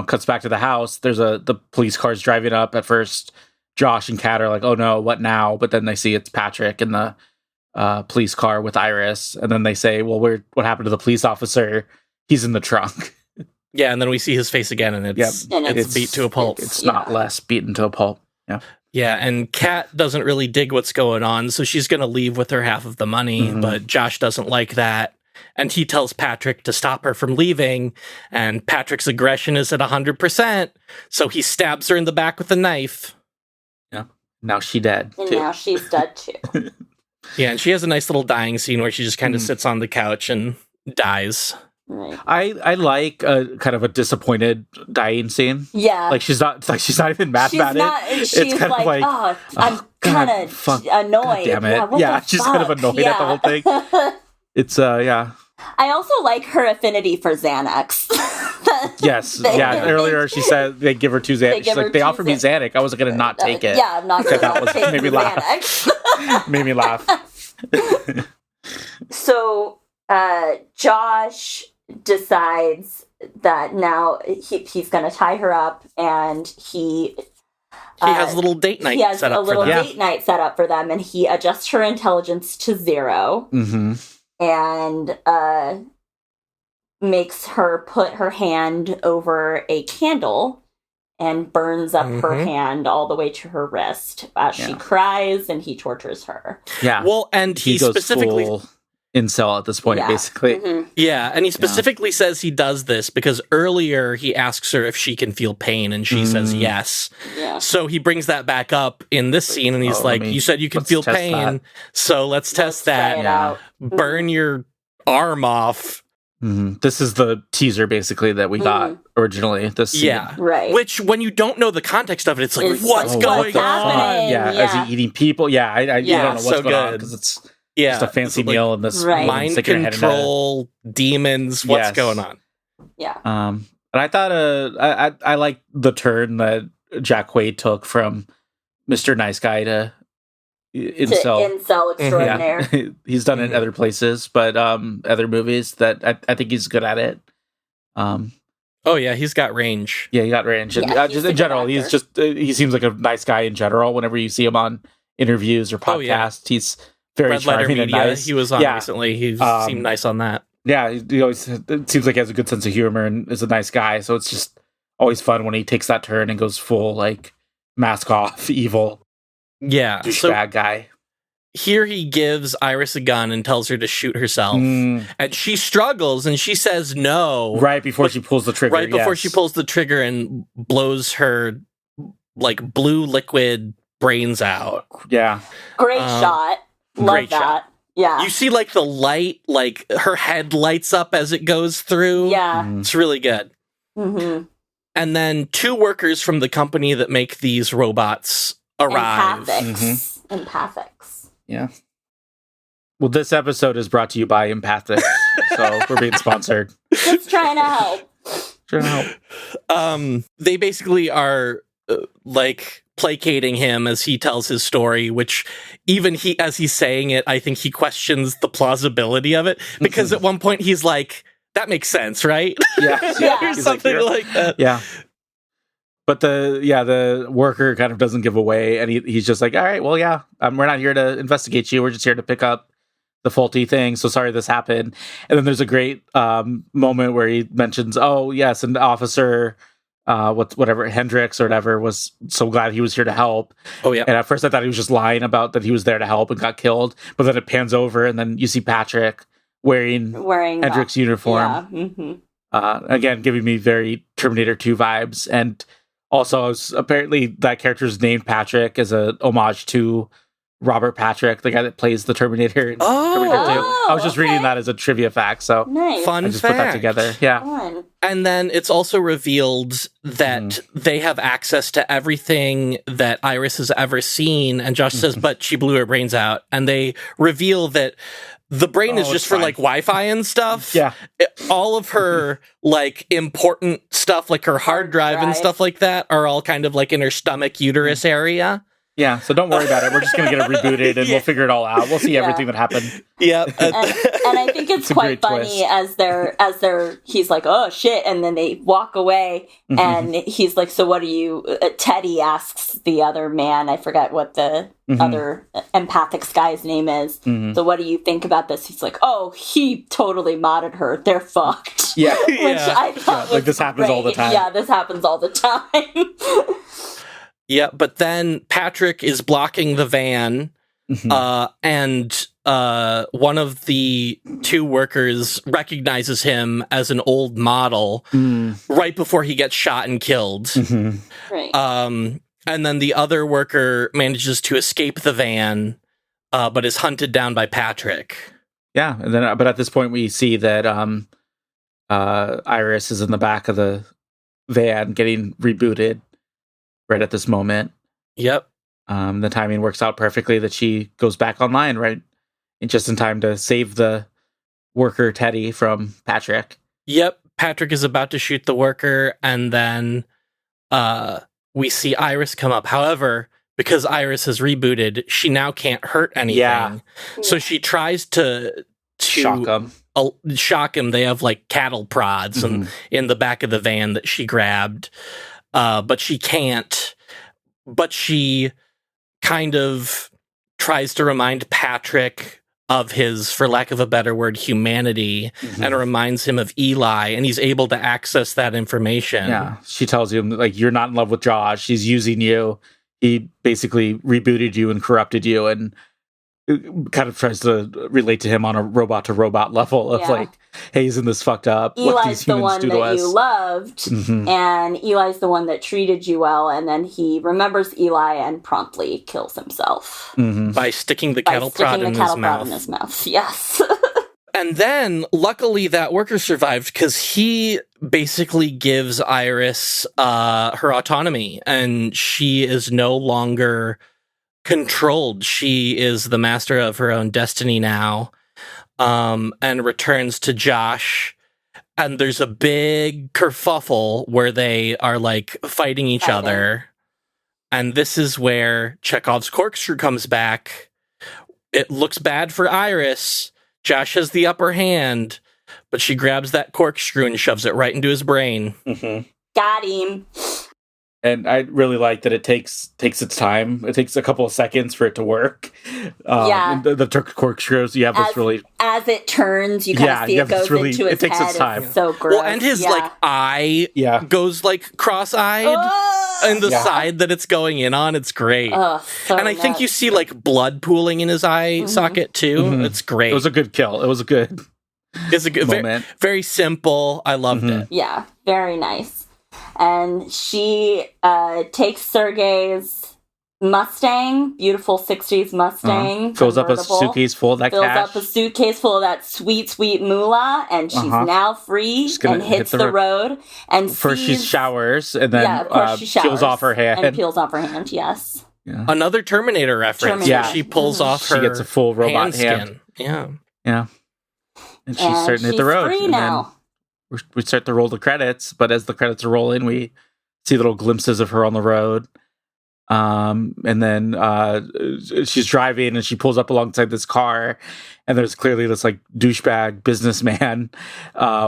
cuts back to the house. There's the police car's driving up at first. Josh and Kat are like, oh no, what now? But then they see it's Patrick in the police car with Iris, and then they say, well, what happened to the police officer? He's in the trunk. Yeah, and then we see his face again, and it's beat to a pulp. It's not less beaten to a pulp. Yeah. Yeah, and Kat doesn't really dig what's going on, so she's going to leave with her half of the money, but Josh doesn't like that. And he tells Patrick to stop her from leaving, and Patrick's aggression is at 100%, so he stabs her in the back with a knife. Yeah. Now she's dead. And too. now she's dead too. Yeah, and she has a nice little dying scene where she just kind of sits on the couch and dies. Right. I like a kind of a disappointed dying scene. Yeah. Like she's not even mad about it. She's kind of like, oh, I'm kind of annoyed. God damn it. Yeah, she's kind of annoyed at the whole thing. It's yeah. I also like her affinity for Xanax. Yes. Yeah. Earlier she said they give her 2 Xanax. She's like, they offered me Xanax. I wasn't gonna not take it. Yeah, I'm not gonna take made me laugh. Xanax. Made me laugh. So Josh decides that now he's going to tie her up, and he has a little date night set up for them. date night set up for them, and he adjusts her intelligence to 0, and makes her put her hand over a candle and burns up her hand all the way to her wrist as she cries, and he tortures her. Yeah. Well, and he goes specifically full incel at this point, basically. Yeah, and he specifically says he does this because earlier he asks her if she can feel pain, and she says yes. Yeah. So he brings that back up in this scene, and he's like, you said you can feel pain, so let's test that. Try it out. Burn your arm off. This is the teaser, basically, that we got originally. This scene. Yeah. Right. Which, when you don't know the context of it, it's like, what's going on? Yeah, is he eating people? Yeah, I don't know what's going on, because it's just a fancy meal in this mind control, demons, what's going on? Yeah. And I thought I like the turn that Jack Quaid took from Mr. Nice Guy to incel extraordinaire. Yeah. He's done it in other places, but other movies that I think he's good at it. Oh yeah, he's got range. Yeah, he got range. And, just in general, he's just he seems like a nice guy in general. Whenever you see him on interviews or podcasts, he's very charming and nice. He was on recently. He seemed nice on that. Yeah, he always it seems like he has a good sense of humor and is a nice guy. So it's just always fun when he takes that turn and goes full like mask off, evil. Yeah, douchebag guy. Here he gives Iris a gun and tells her to shoot herself, and she struggles and she says no right before she pulls the trigger. Right before she pulls the trigger and blows her like blue liquid brains out. Yeah, great shot. Love that. Shot. Yeah, you see like the light, like her head lights up as it goes through. Yeah, it's really good. And then 2 workers from the company that make these robots arrive. Empathics. Yeah. Well, this episode is brought to you by Empathics, so we're being sponsored. Just trying to help. They basically are like placating him as he tells his story, which even as he's saying it, I think he questions the plausibility of it, because at one point he's like, that makes sense, right? Yeah. Or something like that. Yeah. But the worker kind of doesn't give away, and he's just like, all right, well, yeah, we're not here to investigate you. We're just here to pick up the faulty thing. So sorry this happened. And then there's a great moment where he mentions, oh, yes, an officer, whatever, Hendricks or whatever, was so glad he was here to help. Oh, yeah. And at first I thought he was just lying about that he was there to help and got killed. But then it pans over, and then you see Patrick wearing Hendricks' uniform. Yeah. Again, giving me very Terminator 2 vibes. And also, apparently that character's named Patrick as a homage to Robert Patrick, the guy that plays the Terminator in Terminator 2. I was just reading that as a trivia fact, so nice. Fun I just fact. put that together. Yeah. Fun. And then it's also revealed that they have access to everything that Iris has ever seen, and Josh says, but she blew her brains out. And they reveal that the brain is just for like Wi-Fi and stuff. Yeah. All of her like important stuff, like her hard drive and stuff like that, are all kind of like in her stomach uterus area. Yeah, so don't worry about it. We're just going to get it rebooted, and we'll figure it all out. We'll see everything that happened. Yeah, and I think it's quite funny twist. He's like, oh shit, and then they walk away, and he's like, so what do you? Teddy asks the other man, I forget what the other empathic guy's name is. So what do you think about this? He's like, oh, he totally modded her. They're fucked. Yeah, which I thought was like this happens all the time. Yeah, this happens all the time. Yeah, but then Patrick is blocking the van, and one of the two workers recognizes him as an old model right before he gets shot and killed. Right. And then the other worker manages to escape the van, but is hunted down by Patrick. Yeah, and then but at this point we see that Iris is in the back of the van getting rebooted. Right at this moment. Yep. The timing works out perfectly that she goes back online, right? And just in time to save the worker Teddy from Patrick. Yep. Patrick is about to shoot the worker, and then we see Iris come up. However, because Iris has rebooted, she now can't hurt anything. Yeah. So she tries to shock him. Shock him. They have like cattle prods in the back of the van that she grabbed. But she can't. But she kind of tries to remind Patrick of his, for lack of a better word, humanity, and reminds him of Eli, and he's able to access that information. Yeah, she tells him, like, you're not in love with Josh. He's using you. He basically rebooted you and corrupted you, and kind of tries to relate to him on a robot-to-robot level of like, hey, isn't this fucked up? What these humans do to us? Eli's the one that you loved, and Eli's the one that treated you well, and then he remembers Eli and promptly kills himself. By sticking the cattle prod in his mouth. Yes. And then, luckily, that worker survived because he basically gives Iris her autonomy, and she is no longer controlled. She is the master of her own destiny now, and returns to Josh. And there's a big kerfuffle where they are like fighting each other. And this is where Chekhov's corkscrew comes back. It looks bad for Iris. Josh has the upper hand, but she grabs that corkscrew and shoves it right into his brain. Got him. And I really like that it takes its time. It takes a couple of seconds for it to work. The corkscrews, you have this really... As it turns, you kind of see it goes into his head. Its time. It's so gross. Well, and his eye goes like cross-eyed. And the side that it's going in on, it's great. And I think you see like blood pooling in his eye socket too. It's great. It was a good kill. It was a good moment. Very simple. I loved it. Yeah, very nice. And she takes Sergei's Mustang, beautiful 60s Mustang. Fills up a suitcase full of that cash. Fills up a suitcase full of that sweet, sweet moolah, and she's now free and hits the road. And first she showers, and then peels off her hand. And peels off her hand, yes. Yeah. Another Terminator reference. Yeah. She pulls off her She gets a full robot hand. Yeah. Yeah. And she's starting to hit the road. Free now. We start to roll the credits, but as the credits are rolling, we see little glimpses of her on the road. And then she's driving and she pulls up alongside this car, and there's clearly this like douchebag businessman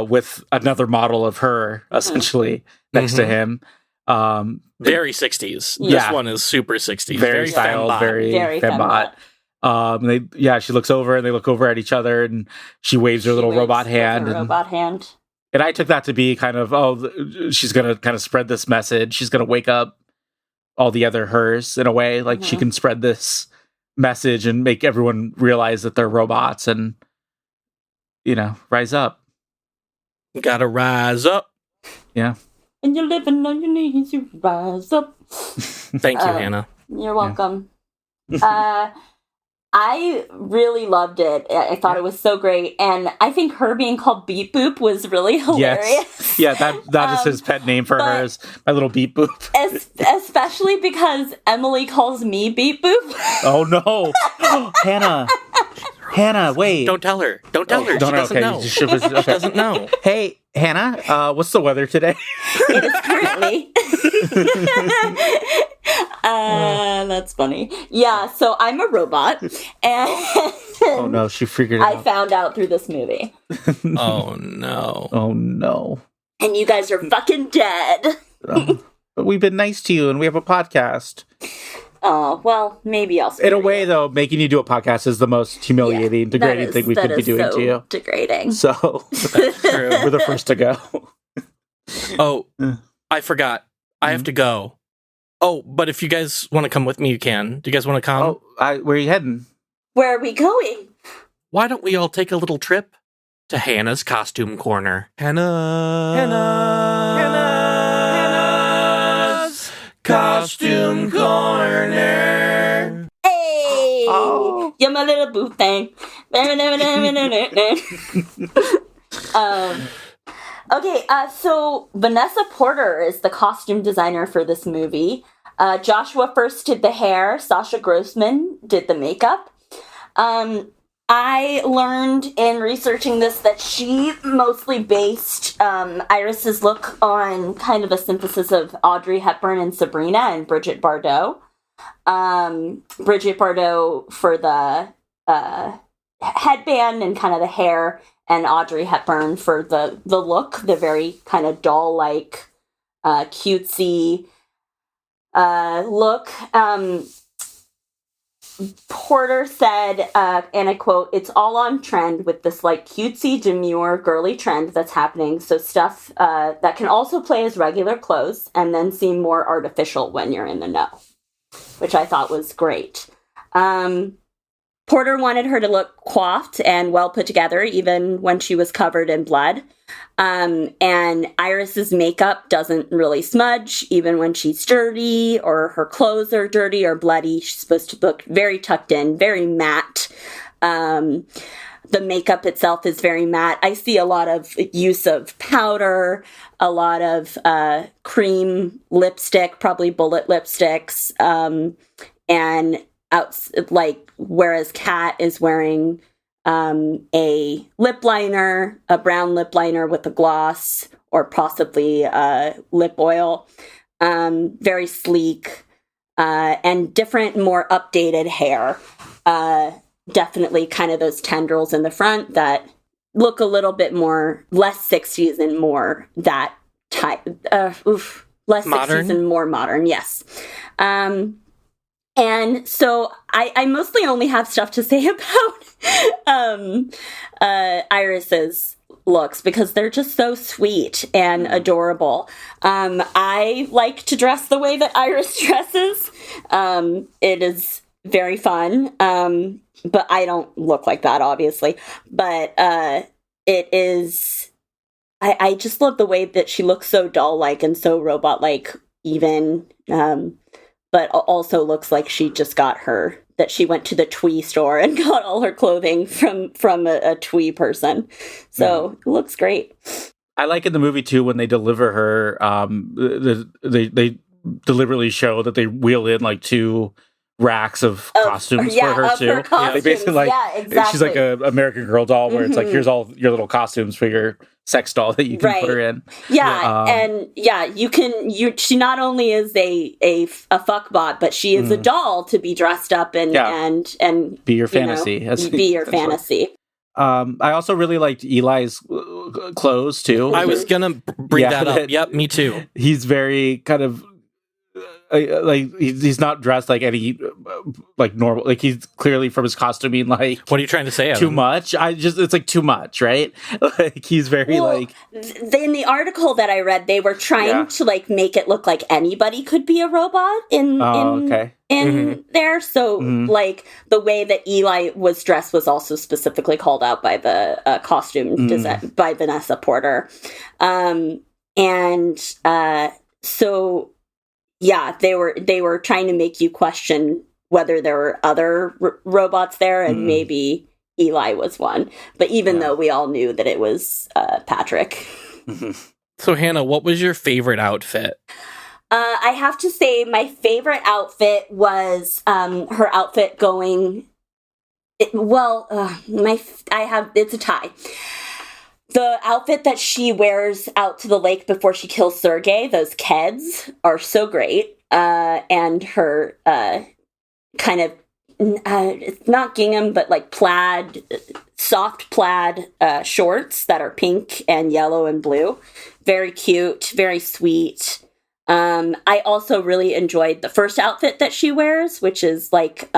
with another model of her essentially next to him. Very 60s. This one is super 60s. Very styled, very fembot. She looks over and they look over at each other, and she waves her little robot hand. And I took that to be kind of, she's going to kind of spread this message. She's going to wake up all the other hers in a way. Like she can spread this message and make everyone realize that they're robots and, rise up. You gotta rise up. Yeah. And you're living on your knees, you rise up. Thank you, Hannah. You're welcome. I really loved it. I thought it was so great. And I think her being called Beep Boop was really hilarious. Yes. Yeah, that is his pet name for her, is my little Beep Boop. Especially because Emily calls me Beep Boop. Oh, no. Hannah, wait. Don't tell her. She doesn't know. She doesn't know. Hey, Hannah, what's the weather today? It is currently... That's funny. Yeah, so I'm a robot, and Oh no, she figured it I out. found out through this movie. Oh no. Oh no. And you guys are fucking dead. But we've been nice to you, and we have a podcast. Oh, well, maybe I'll In a way, though, making you do a podcast is the most humiliating, degrading thing we could be doing to you. Degrading. So That's true. we're the first to go. Oh, I forgot. I have to go. Oh, but if you guys want to come with me, you can. Do you guys want to come? Where are you heading? Where are we going? Why don't we all take a little trip to Hannah's costume corner? Hannah's costume corner. Hey! Oh. You're my little boo thing. Okay, so Vanessa Porter is the costume designer for this movie. Joshua first did the hair. Sasha Grossman did the makeup. I learned in researching this that she mostly based Iris's look on kind of a synthesis of Audrey Hepburn and Sabrina and Brigitte Bardot. Brigitte Bardot for the headband and kind of the hair, and Audrey Hepburn for the look, the very kind of doll-like, cutesy look. Porter said, and I quote, "It's all on trend with this like cutesy, demure, girly trend that's happening. So stuff that can also play as regular clothes and then seem more artificial when you're in the know," which I thought was great. Porter wanted her to look coiffed and well put together, even when she was covered in blood. And Iris's makeup doesn't really smudge, even when she's dirty or her clothes are dirty or bloody. She's supposed to look very tucked in, very matte. The makeup itself is very matte. I see a lot of use of powder, a lot of cream lipstick, probably bullet lipsticks, and whereas Kat is wearing a lip liner, a brown lip liner with a gloss, or possibly lip oil. Very sleek, and different, more updated hair. Definitely kind of those tendrils in the front that look a little bit more, less 60s and more that type, less modern? 60s and more modern, yes. And so I mostly only have stuff to say about Iris's looks because they're just so sweet and adorable. I like to dress the way that Iris dresses. It is very fun, but I don't look like that, obviously. But it is... I just love the way that she looks so doll-like and so robot-like even... but also looks like she just that she went to the Twee store and got all her clothing from a Twee person. So It looks great. I like in the movie too when they deliver her, they deliberately show that they wheel in like 2 racks of costumes for her too. They basically exactly. She's like a American Girl doll where it's like, here's all your little costumes for your sex doll that you can put her in. She not only is a fuckbot, but she is a doll to be dressed up and be your fantasy. Be your fantasy. I also really liked Eli's clothes too. I was gonna bring that up. Yep, me too. He's very kind of he's not dressed like any like normal, like he's clearly from his costuming like, what are you trying to say, Adam? Too much. It's like too much, right? Like he's very in the article that I read, they were trying to like make it look like anybody could be a robot in there. So like the way that Eli was dressed was also specifically called out by the costume design by Vanessa Porter. So yeah, they were trying to make you question whether there were other robots there, and maybe Eli was one. But even though we all knew that it was Patrick. So Hannah, what was your favorite outfit? I have to say my favorite outfit was her outfit going... it's a tie. The outfit that she wears out to the lake before she kills Sergei, those Keds, are so great. and her kind of it's not gingham, but like plaid, soft plaid shorts that are pink and yellow and blue. Very cute, very sweet. I also really enjoyed the first outfit that she wears, which is like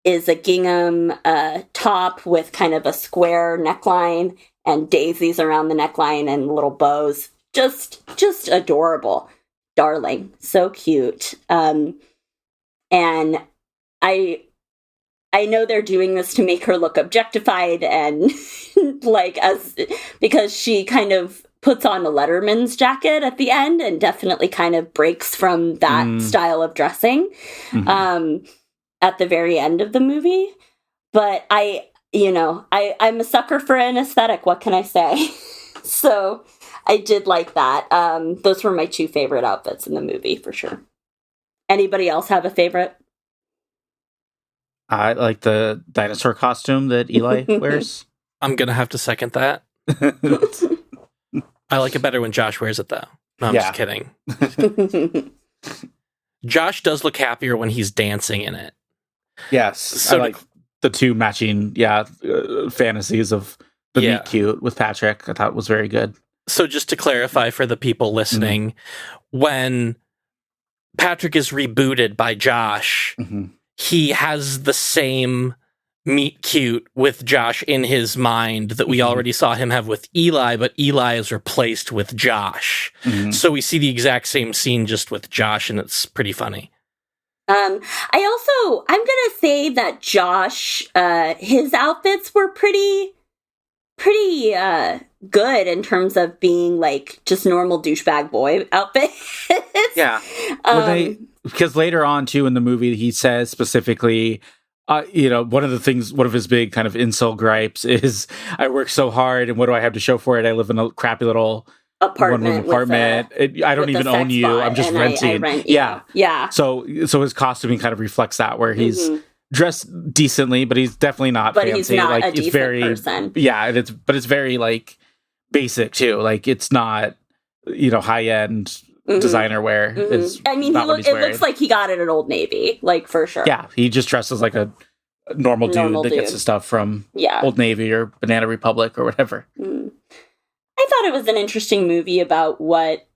is a gingham top with kind of a square neckline and daisies around the neckline and little bows. Just adorable. Darling. So cute. And I know they're doing this to make her look objectified and like because she kind of puts on a Letterman's jacket at the end and definitely kind of breaks from that style of dressing at the very end of the movie. But I'm a sucker for an aesthetic. What can I say? So I did like that. Those were my 2 favorite outfits in the movie for sure. Anybody else have a favorite? I like the dinosaur costume that Eli wears. I'm going to have to second that. I like it better when Josh wears it, though. No, I'm just kidding. Josh does look happier when he's dancing in it. Yes. So I like the 2 matching fantasies of the meet cute with Patrick. I thought was very good. So just to clarify for the people listening, when Patrick is rebooted by Josh, he has the same meet cute with Josh in his mind that we already saw him have with Eli, but Eli is replaced with Josh. So we see the exact same scene just with Josh, and it's pretty funny. I'm gonna say that Josh, his outfits were pretty good in terms of being like just normal douchebag boy outfits. Yeah. Because later on too in the movie, he says specifically, one of his big kind of incel gripes is I work so hard and what do I have to show for it? I live in a crappy little apartment. I don't even own you. I'm just renting. I rent you. Yeah. So his costuming kind of reflects that, where he's dressed decently, but he's definitely not fancy. He's not like a it's decent very person. Yeah, it's very like basic too. Like it's not high end designer wear. It looks like he got it at Old Navy, like for sure. Yeah, he just dresses like a normal dude that gets his stuff from Old Navy or Banana Republic or whatever. I thought it was an interesting movie about what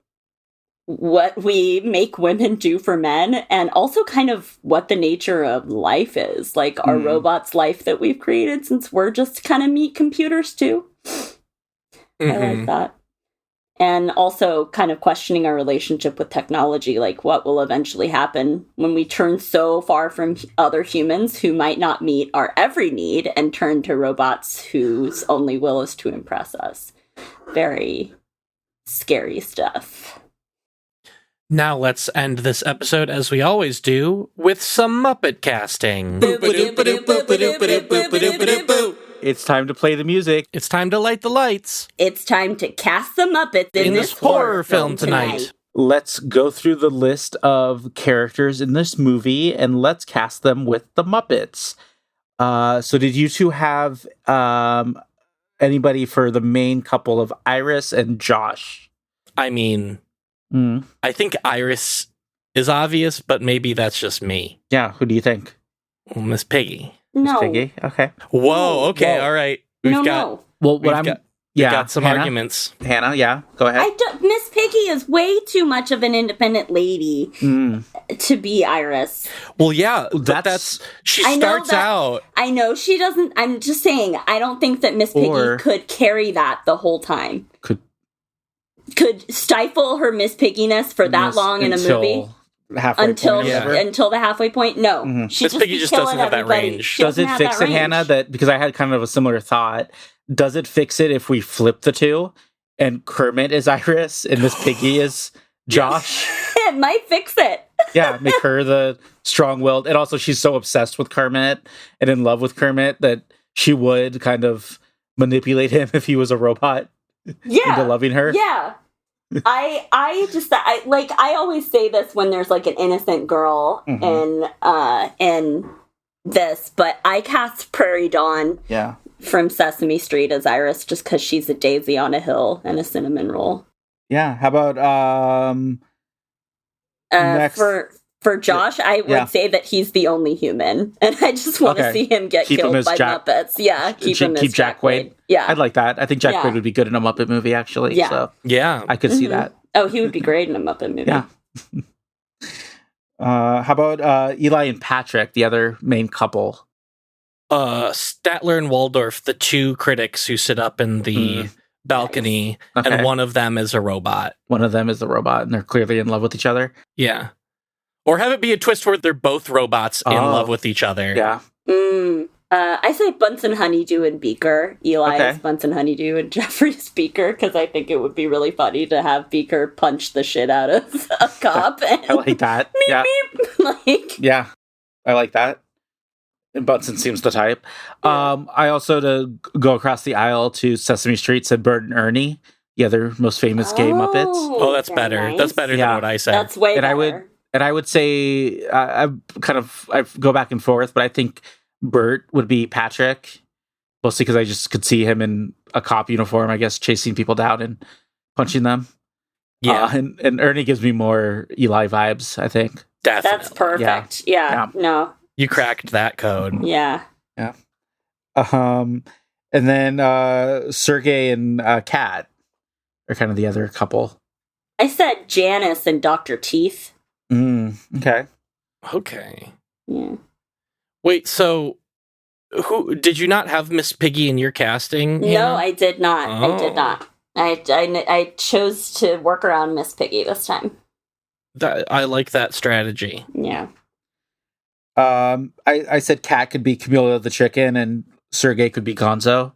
we make women do for men, and also kind of what the nature of life is. Like our robots' life that we've created, since we're just kind of meat computers too. I like that. And also kind of questioning our relationship with technology, like what will eventually happen when we turn so far from other humans who might not meet our every need and turn to robots whose only will is to impress us. Very scary stuff. Now let's end this episode, as we always do, with some Muppet casting. It's time to play the music. It's time to light the lights. It's time to cast the Muppets in this horror film tonight. Let's go through the list of characters in this movie, and let's cast them with the Muppets. So did you two have anybody for the main couple of Iris and Josh? I mean... I think Iris is obvious, but maybe that's just me. Yeah, who do you think? Well, Miss Piggy. No. Miss Piggy? Okay. Whoa, okay, all right. We've got some Hannah? Arguments. Hannah, yeah, go ahead. Miss Piggy is way too much of an independent lady to be Iris. Well, yeah, she starts out. I know she doesn't. I'm just saying, I don't think that Miss Piggy could carry that the whole time. Could stifle her Miss Pigginess for that long in a movie until the halfway point. No, Miss Piggy just doesn't have that range. Does it fix it, Hannah? That because I had kind of a similar thought. Does it fix it if we flip the two and Kermit is Iris and Miss Piggy is Josh? It might fix it. Yeah, make her the strong-willed, and also she's so obsessed with Kermit and in love with Kermit that she would kind of manipulate him if he was a robot. Into loving her. Yeah. I always say this when there's like an innocent girl in this, but I cast Prairie Dawn from Sesame Street as Iris just because she's a daisy on a hill and a cinnamon roll. Yeah. How about Next. For Josh, I would say that he's the only human, and I just want to see him get killed by Muppets. Yeah, keep Jack Quaid. Yeah, I'd like that. I think Jack Quaid would be good in a Muppet movie, actually. Yeah, so I could see that. Oh, he would be great in a Muppet movie. Yeah. How about Eli and Patrick, the other main couple? Statler and Waldorf, the two critics who sit up in the balcony, and one of them is a robot. One of them is the robot, and they're clearly in love with each other. Yeah. Or have it be a twist where they're both robots in love with each other. Yeah. I say Bunsen Honeydew and Beaker. Eli is Bunsen Honeydew and Jeffrey's Beaker, because I think it would be really funny to have Beaker punch the shit out of a cop. And I like that. Yeah. I like that. And Bunsen seems the type. I also, to go across the aisle to Sesame Street, said Bert and Ernie, the other most famous gay Muppets. Oh, that's better. Nice. That's better than what I said. That's way better. I would say I go back and forth, but I think Bert would be Patrick, mostly because I just could see him in a cop uniform, I guess, chasing people down and punching them. Yeah, and Ernie gives me more Eli vibes, I think. Definitely. That's perfect. Yeah. No. You cracked that code. Yeah. Yeah. And then Sergey and Kat are kind of the other couple. I said Janice and Dr. Teeth. Okay. Yeah. Wait, so who did you not have Miss Piggy in your casting? No, Hannah? I did not. Oh. I did not. I chose to work around Miss Piggy this time. I like that strategy. Yeah. I said Kat could be Camilla the chicken and Sergey could be Gonzo.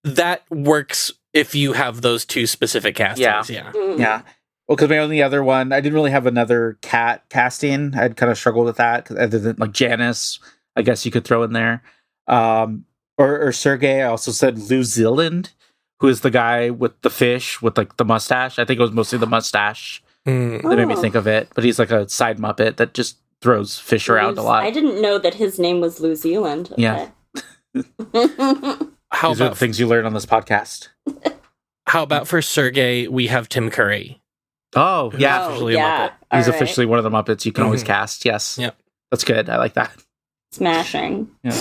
That works if you have those two specific castings. Yeah. Yeah. Well, because my only other one, I didn't really have another Cat casting. I'd kind of struggled with that, other than like Janice, I guess you could throw in there. Or Sergey. I also said New Zealand, who is the guy with the fish with like the mustache. I think it was mostly the mustache that made me think of it. But he's like a side Muppet that just throws fish around a lot. I didn't know that his name was New Zealand. Okay. Yeah. These are the things you learn on this podcast. How about for Sergey, we have Tim Curry. Oh, yeah. Officially a Muppet. He's officially one of the Muppets you can always cast. Yes. Yep. That's good. I like that. Smashing. Yeah.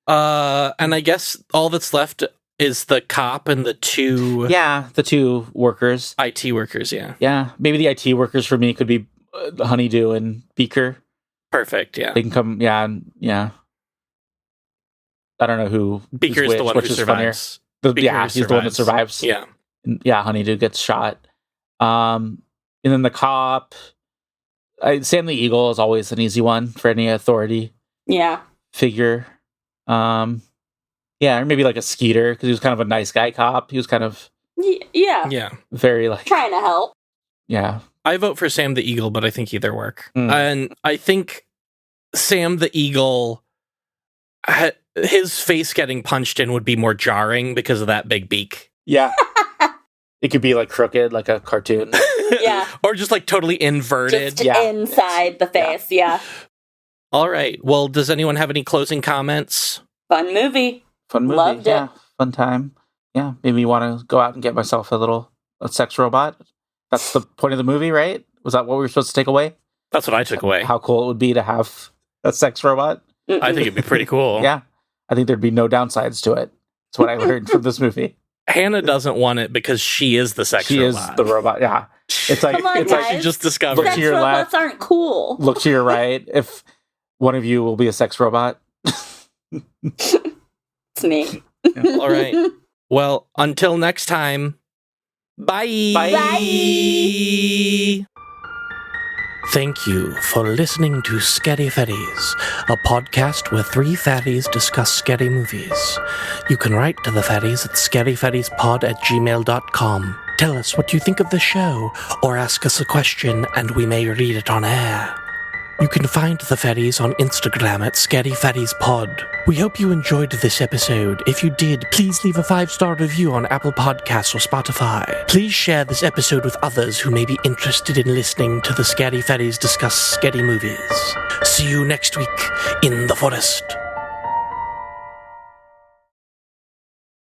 And I guess all that's left is the cop and the two... Yeah, the two workers. IT workers, yeah. Yeah. Maybe the IT workers for me could be Honeydew and Beaker. Perfect, yeah. They can come... Yeah. I don't know who... Beaker is the one who survives. He's the one that survives. Yeah. Yeah, Honeydew gets shot. And then the cop... Sam the Eagle is always an easy one for any authority figure. Yeah, or maybe like a Skeeter, because he was kind of a nice guy cop. He was kind of... Yeah. Very like... Trying to help. Yeah. I vote for Sam the Eagle, but I think either work. And I think Sam the Eagle... his face getting punched in would be more jarring because of that big beak. Yeah. It could be like crooked, like a cartoon. Yeah. Or just like totally inverted. Just inside the face, yeah. All right. Well, does anyone have any closing comments? Fun movie. Loved it. Fun time. Yeah. Maybe you want to go out and get myself a sex robot. That's the point of the movie, right? Was that what we were supposed to take away? That's what I took away. How cool it would be to have a sex robot. I think it'd be pretty cool. Yeah. I think there'd be no downsides to it. That's what I learned from this movie. Hannah doesn't want it because she is the sex robot. She is the robot, yeah. It's like, come on, it's guys. Like she just discovered. Sex robots aren't cool. Look to your right. If one of you will be a sex robot. It's me. Yeah. All right. Well, until next time, bye. Bye. Thank you for listening to Scary Fairies, a podcast where three fairies discuss scary movies. You can write to the fairies at scaryfairiespod@gmail.com. Tell us what you think of the show, or ask us a question and we may read it on air. You can find the fairies on Instagram at scaryfairiespod. We hope you enjoyed this episode. If you did, please leave a 5-star review on Apple Podcasts or Spotify. Please share this episode with others who may be interested in listening to the Scary Fairies discuss scary movies. See you next week in the forest.